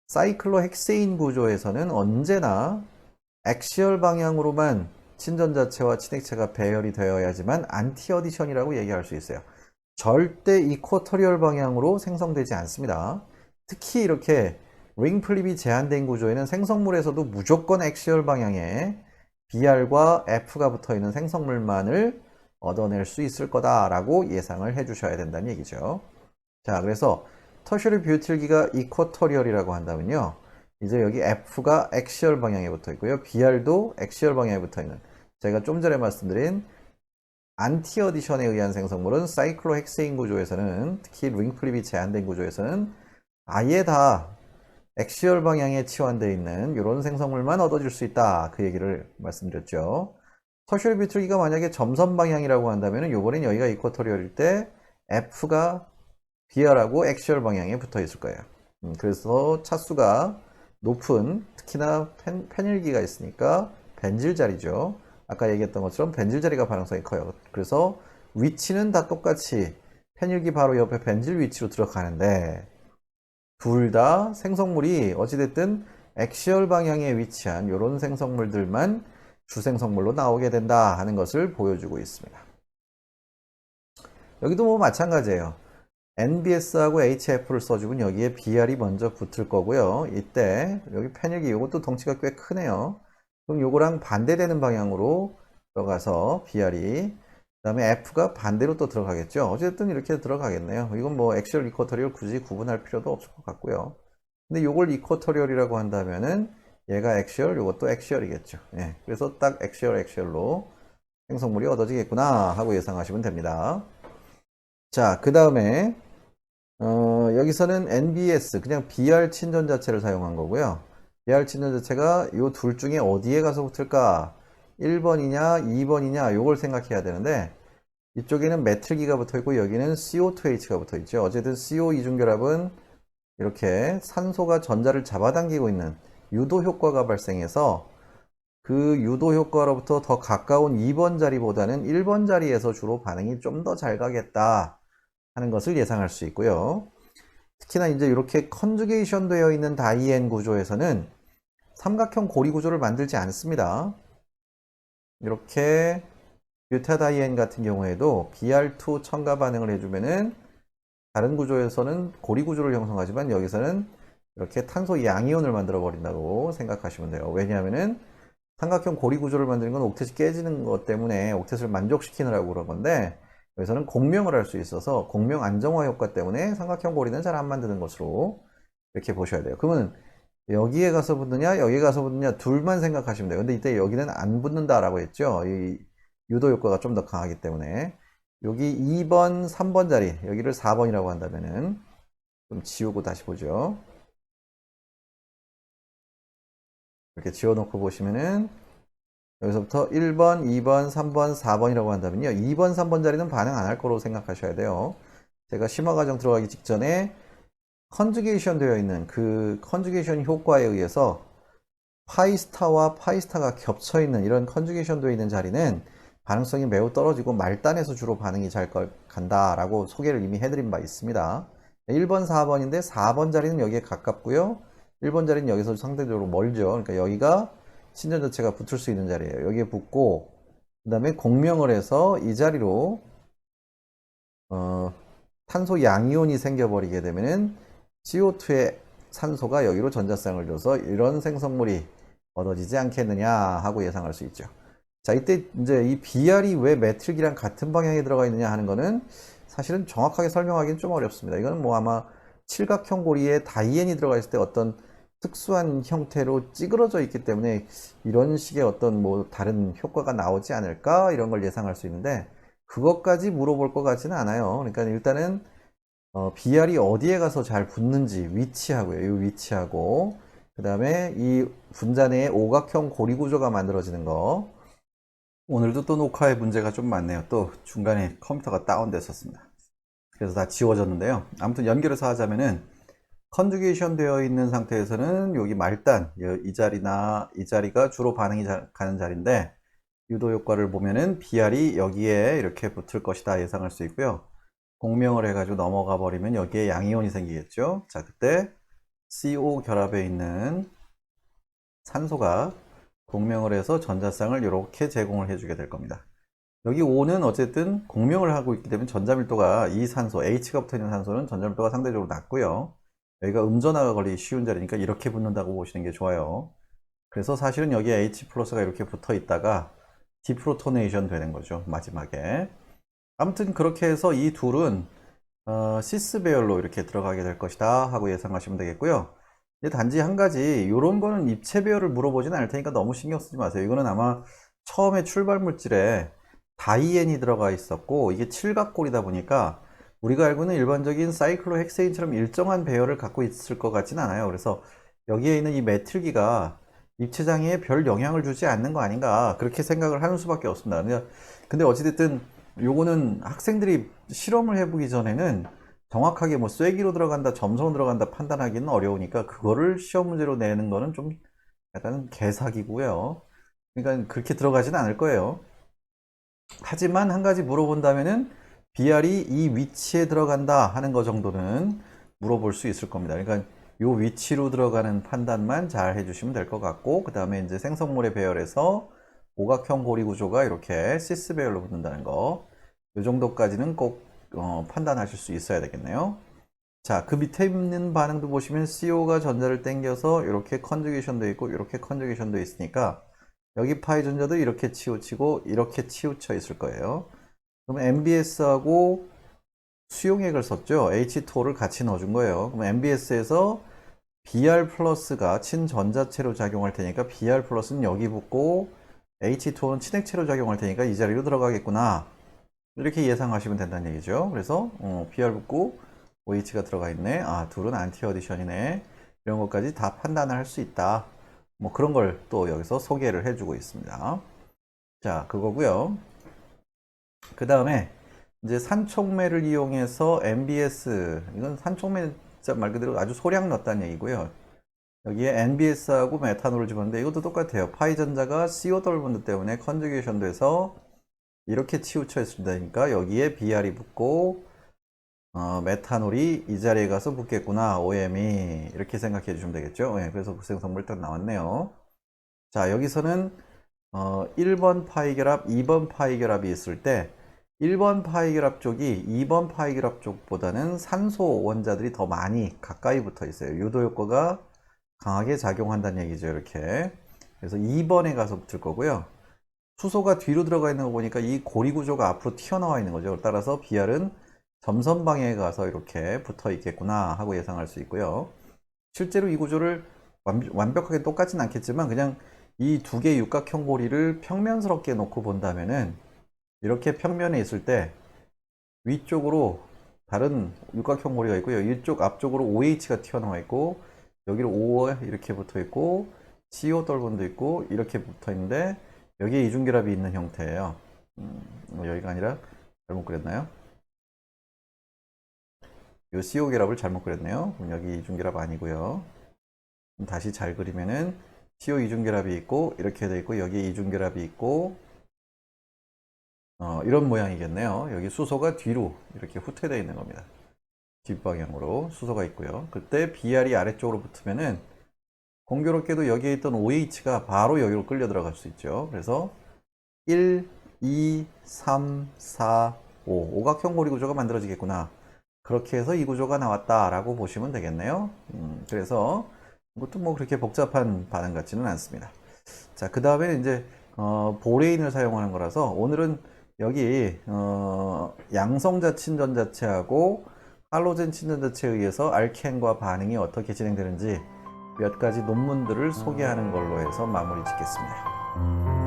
사이클로 헥세인 구조에서는 언제나 액시얼 방향으로만 친전자체와 친액체가 배열이 되어야지만 안티 어디션이라고 얘기할 수 있어요. 절대 이쿼터리얼 방향으로 생성되지 않습니다. 특히 이렇게 링 플립이 제한된 구조에는 생성물에서도 무조건 액시얼 방향에 BR과 F가 붙어 있는 생성물만을 얻어낼 수 있을 거다라고 예상을 해주셔야 된다는 얘기죠. 자, 그래서 터셔리 뷰틸기가 이쿼터리얼이라고 한다면요. 이제 여기 F가 액시얼 방향에 붙어 있고요. BR도 액시얼 방향에 붙어 있는 제가 좀 전에 말씀드린 안티 어디션에 의한 생성물은 사이클로헥세인 구조에서는 특히 링 플립이 제한된 구조에서는 아예 다 액시얼 방향에 치환되어 있는 이런 생성물만 얻어질 수 있다. 그 얘기를 말씀드렸죠. 터셔리 뷰틸기가 만약에 점선 방향이라고 한다면 요번엔 여기가 이쿼터리얼일 때 F가 BR하고 액시얼 방향에 붙어 있을 거예요. 그래서 차수가 높은 특히나 페닐기가 있으니까 벤질 자리죠. 아까 얘기했던 것처럼 벤질 자리가 반응성이 커요. 그래서 위치는 다 똑같이 페닐기 바로 옆에 벤질 위치로 들어가는데 둘 다 생성물이 어찌됐든 액시얼 방향에 위치한 이런 생성물들만 주생성물로 나오게 된다 하는 것을 보여주고 있습니다. 여기도 뭐 마찬가지예요. NBS하고 HF를 써주면 여기에 BR이 먼저 붙을 거고요. 이때 여기 편익이 이것도 덩치가 꽤 크네요. 그럼 요거랑 반대되는 방향으로 들어가서 BR이 그 다음에 F가 반대로 또 들어가겠죠. 어쨌든 이렇게 들어가겠네요. 이건 뭐 액시얼 이쿼터리얼 굳이 구분할 필요도 없을 것 같고요. 근데 요걸 이쿼터리얼이라고 한다면은 얘가 액시얼, 요것도 액시얼이겠죠. 예, 그래서 딱 액시얼로 생성물이 얻어지겠구나 하고 예상하시면 됩니다. 자, 그 다음에 여기서는 NBS 그냥 BR 친전 자체를 사용한 거고요. BR 친전 자체가 요 둘 중에 어디에 가서 붙을까? 1번이냐 2번이냐 요걸 생각해야 되는데 이쪽에는 메틸기가 붙어 있고 여기는 CO2H가 붙어 있죠. 어쨌든 CO 이중결합은 이렇게 산소가 전자를 잡아당기고 있는 유도 효과가 발생해서 그 유도 효과로부터 더 가까운 2번 자리보다는 1번 자리에서 주로 반응이 좀 더 잘 가겠다 하는 것을 예상할 수 있고요. 특히나 이제 이렇게 컨주게이션 되어 있는 다이엔 구조에서는 삼각형 고리 구조를 만들지 않습니다. 이렇게 뷰타다이엔 같은 경우에도 Br2 첨가 반응을 해주면은 다른 구조에서는 고리 구조를 형성하지만 여기서는 이렇게 탄소 양이온을 만들어 버린다고 생각하시면 돼요. 왜냐하면은 삼각형 고리 구조를 만드는 건 옥텟이 깨지는 것 때문에 옥텟을 만족시키느라고 그런 건데 여기서는 공명을 할 수 있어서 공명 안정화 효과 때문에 삼각형 고리는 잘 안 만드는 것으로 이렇게 보셔야 돼요. 그러면 여기에 가서 붙느냐 여기에 가서 붙느냐 둘만 생각하시면 돼요. 근데 이때 여기는 안 붙는다라고 했죠. 이 유도 효과가 좀 더 강하기 때문에 여기 2번 3번 자리 여기를 4번이라고 한다면은 좀 지우고 다시 보죠. 이렇게 지워놓고 보시면은 여기서부터 1번, 2번, 3번, 4번이라고 한다면요. 2번, 3번 자리는 반응 안 할 거로 생각하셔야 돼요. 제가 심화 과정 들어가기 직전에 컨주게이션 되어 있는 그 컨주게이션 효과에 의해서 파이스타와 파이스타가 겹쳐 있는 이런 컨주게이션 되어 있는 자리는 반응성이 매우 떨어지고 말단에서 주로 반응이 잘 간다라고 소개를 이미 해드린 바 있습니다. 1번, 4번인데 4번 자리는 여기에 가깝고요. 1번 자리는 여기서 상대적으로 멀죠. 그러니까 여기가 신전 자체가 붙을 수 있는 자리예요. 여기에 붙고 그 다음에 공명을 해서 이 자리로 탄소 양이온이 생겨버리게 되면은 CO2의 산소가 여기로 전자쌍을 줘서 이런 생성물이 얻어지지 않겠느냐 하고 예상할 수 있죠. 자, 이때 이제 이 BR이 왜 메틸기랑 같은 방향에 들어가 있느냐 하는 거는 사실은 정확하게 설명하기는 좀 어렵습니다. 이거는 뭐 아마 칠각형 고리에 다이엔이 들어가 있을 때 어떤 특수한 형태로 찌그러져 있기 때문에 이런 식의 어떤 뭐 다른 효과가 나오지 않을까 이런 걸 예상할 수 있는데 그것까지 물어볼 것 같지는 않아요. 그러니까 일단은 BR이 어디에 가서 잘 붙는지 위치하고요. 이 위치하고 그 다음에 이 분자 내에 오각형 고리 구조가 만들어지는 거. 오늘도 또 녹화에 문제가 좀 많네요. 또 중간에 컴퓨터가 다운됐었습니다. 그래서 다 지워졌는데요. 아무튼 연결해서 하자면은 컨주게이션 되어 있는 상태에서는 여기 말단 이 자리나 이 자리가 주로 반응이 가는 자리인데 유도 효과를 보면은 BR이 여기에 이렇게 붙을 것이다 예상할 수 있고요. 공명을 해가지고 넘어가 버리면 여기에 양이온이 생기겠죠. 자, 그때 CO 결합에 있는 산소가 공명을 해서 전자쌍을 이렇게 제공을 해주게 될 겁니다. 여기 O는 어쨌든 공명을 하고 있기 때문에 전자밀도가 이 산소, H가 붙어 있는 산소는 전자밀도가 상대적으로 낮고요. 여기가 음전화가 걸리기 쉬운 자리니까 이렇게 붙는다고 보시는 게 좋아요. 그래서 사실은 여기에 H 플러스가 이렇게 붙어 있다가 디프로토네이션 되는 거죠. 마지막에. 아무튼 그렇게 해서 이 둘은 시스 배열로 이렇게 들어가게 될 것이다 하고 예상하시면 되겠고요. 이제 단지 한 가지 이런 거는 입체 배열을 물어보진 않을 테니까 너무 신경 쓰지 마세요. 이거는 아마 처음에 출발 물질에 다이엔이 들어가 있었고 이게 칠각골이다 보니까 우리가 알고 있는 일반적인 사이클로헥세인처럼 일정한 배열을 갖고 있을 것 같진 않아요. 그래서 여기에 있는 이 메틸기가 입체 장애에 별 영향을 주지 않는 거 아닌가 그렇게 생각을 하는 수밖에 없습니다. 근데 어찌됐든 요거는 학생들이 실험을 해보기 전에는 정확하게 뭐 쐐기로 들어간다, 점선으로 들어간다 판단하기는 어려우니까 그거를 시험 문제로 내는 거는 좀 약간 개사기고요. 그러니까 그렇게 들어가진 않을 거예요. 하지만 한 가지 물어본다면은 BR이 이 위치에 들어간다 하는 거 정도는 물어볼 수 있을 겁니다. 그러니까 요 위치로 들어가는 판단만 잘 해주시면 될 것 같고 그 다음에 이제 생성물의 배열에서 오각형 고리 구조가 이렇게 시스 배열로 붙는다는 거. 이 정도까지는 꼭 판단하실 수 있어야 되겠네요. 자, 그 밑에 있는 반응도 보시면 CO가 전자를 당겨서 이렇게 컨주게이션도 있고 이렇게 컨주게이션도 있으니까 여기 파이 전자도 이렇게 치우치고 이렇게 치우쳐 있을 거예요. 그럼 MBS하고 수용액을 썼죠. H2O를 같이 넣어준 거예요. 그럼 MBS에서 Br 플러스가 친전자체로 작용할 테니까 Br 플러스는 여기 붙고 H2O는 친액체로 작용할 테니까 이 자리로 들어가겠구나. 이렇게 예상하시면 된다는 얘기죠. 그래서 Br 붙고 OH가 들어가 있네. 아, 둘은 안티 어디션이네. 이런 것까지 다 판단을 할 수 있다. 뭐 그런 걸 또 여기서 소개를 해주고 있습니다. 자, 그거고요. 그 다음에 이제 산촉매를 이용해서 MBS, 이건 산촉매 말 그대로 아주 소량 넣었다는 얘기고요. 여기에 NBS하고 메탄올을 집었는데 이것도 똑같아요. 파이 전자가 CO 더블 본드 때문에 컨주게이션 돼서 이렇게 치우쳐 있습니다니까 여기에 Br이 붙고 메탄올이 이 자리에 가서 붙겠구나. OM이 이렇게 생각해 주시면 되겠죠. 네, 그래서 불생성물 딱 나왔네요. 자, 여기서는 1번 파이 결합, 2번 파이 결합이 있을 때 1번 파이 결합 쪽이 2번 파이 결합 쪽보다는 산소 원자들이 더 많이 가까이 붙어 있어요. 유도 효과가 강하게 작용한다는 얘기죠. 이렇게. 그래서 2번에 가서 붙을 거고요. 수소가 뒤로 들어가 있는 거 보니까 이 고리 구조가 앞으로 튀어나와 있는 거죠. 따라서 BR은 점선 방향에 가서 이렇게 붙어 있겠구나 하고 예상할 수 있고요. 실제로 이 구조를 완벽하게 똑같진 않겠지만 그냥 이 두 개의 육각형 고리를 평면스럽게 놓고 본다면은 이렇게 평면에 있을 때 위쪽으로 다른 육각형 고리가 있고요. 이쪽 앞쪽으로 OH가 튀어나와 있고 여기로 O 이렇게 붙어 있고 CO 떨본도 있고 이렇게 붙어 있는데 여기에 이중결합이 있는 형태예요. 여기가 아니라 잘못 그렸나요? 이 CO 결합을 잘못 그렸네요. 그럼 여기 이중결합 아니고요. 다시 잘 그리면은 CO 이중결합이 있고 이렇게 돼 있고 여기에 이중결합이 있고 이런 모양이겠네요. 여기 수소가 뒤로 이렇게 후퇴되어 있는 겁니다. 뒷방향으로 수소가 있고요. 그때 BR이 아래쪽으로 붙으면은 공교롭게도 여기에 있던 OH가 바로 여기로 끌려 들어갈 수 있죠. 그래서 1, 2, 3, 4, 5 오각형 고리 구조가 만들어지겠구나. 그렇게 해서 이 구조가 나왔다라고 보시면 되겠네요. 그래서 이것도 뭐 그렇게 복잡한 반응 같지는 않습니다. 자, 그 다음에 이제 보레인을 사용하는 거라서 오늘은 여기 양성자 친전자체하고 할로젠 친전자체에 의해서 알켄과 반응이 어떻게 진행되는지 몇 가지 논문들을 소개하는 걸로 해서 마무리 짓겠습니다.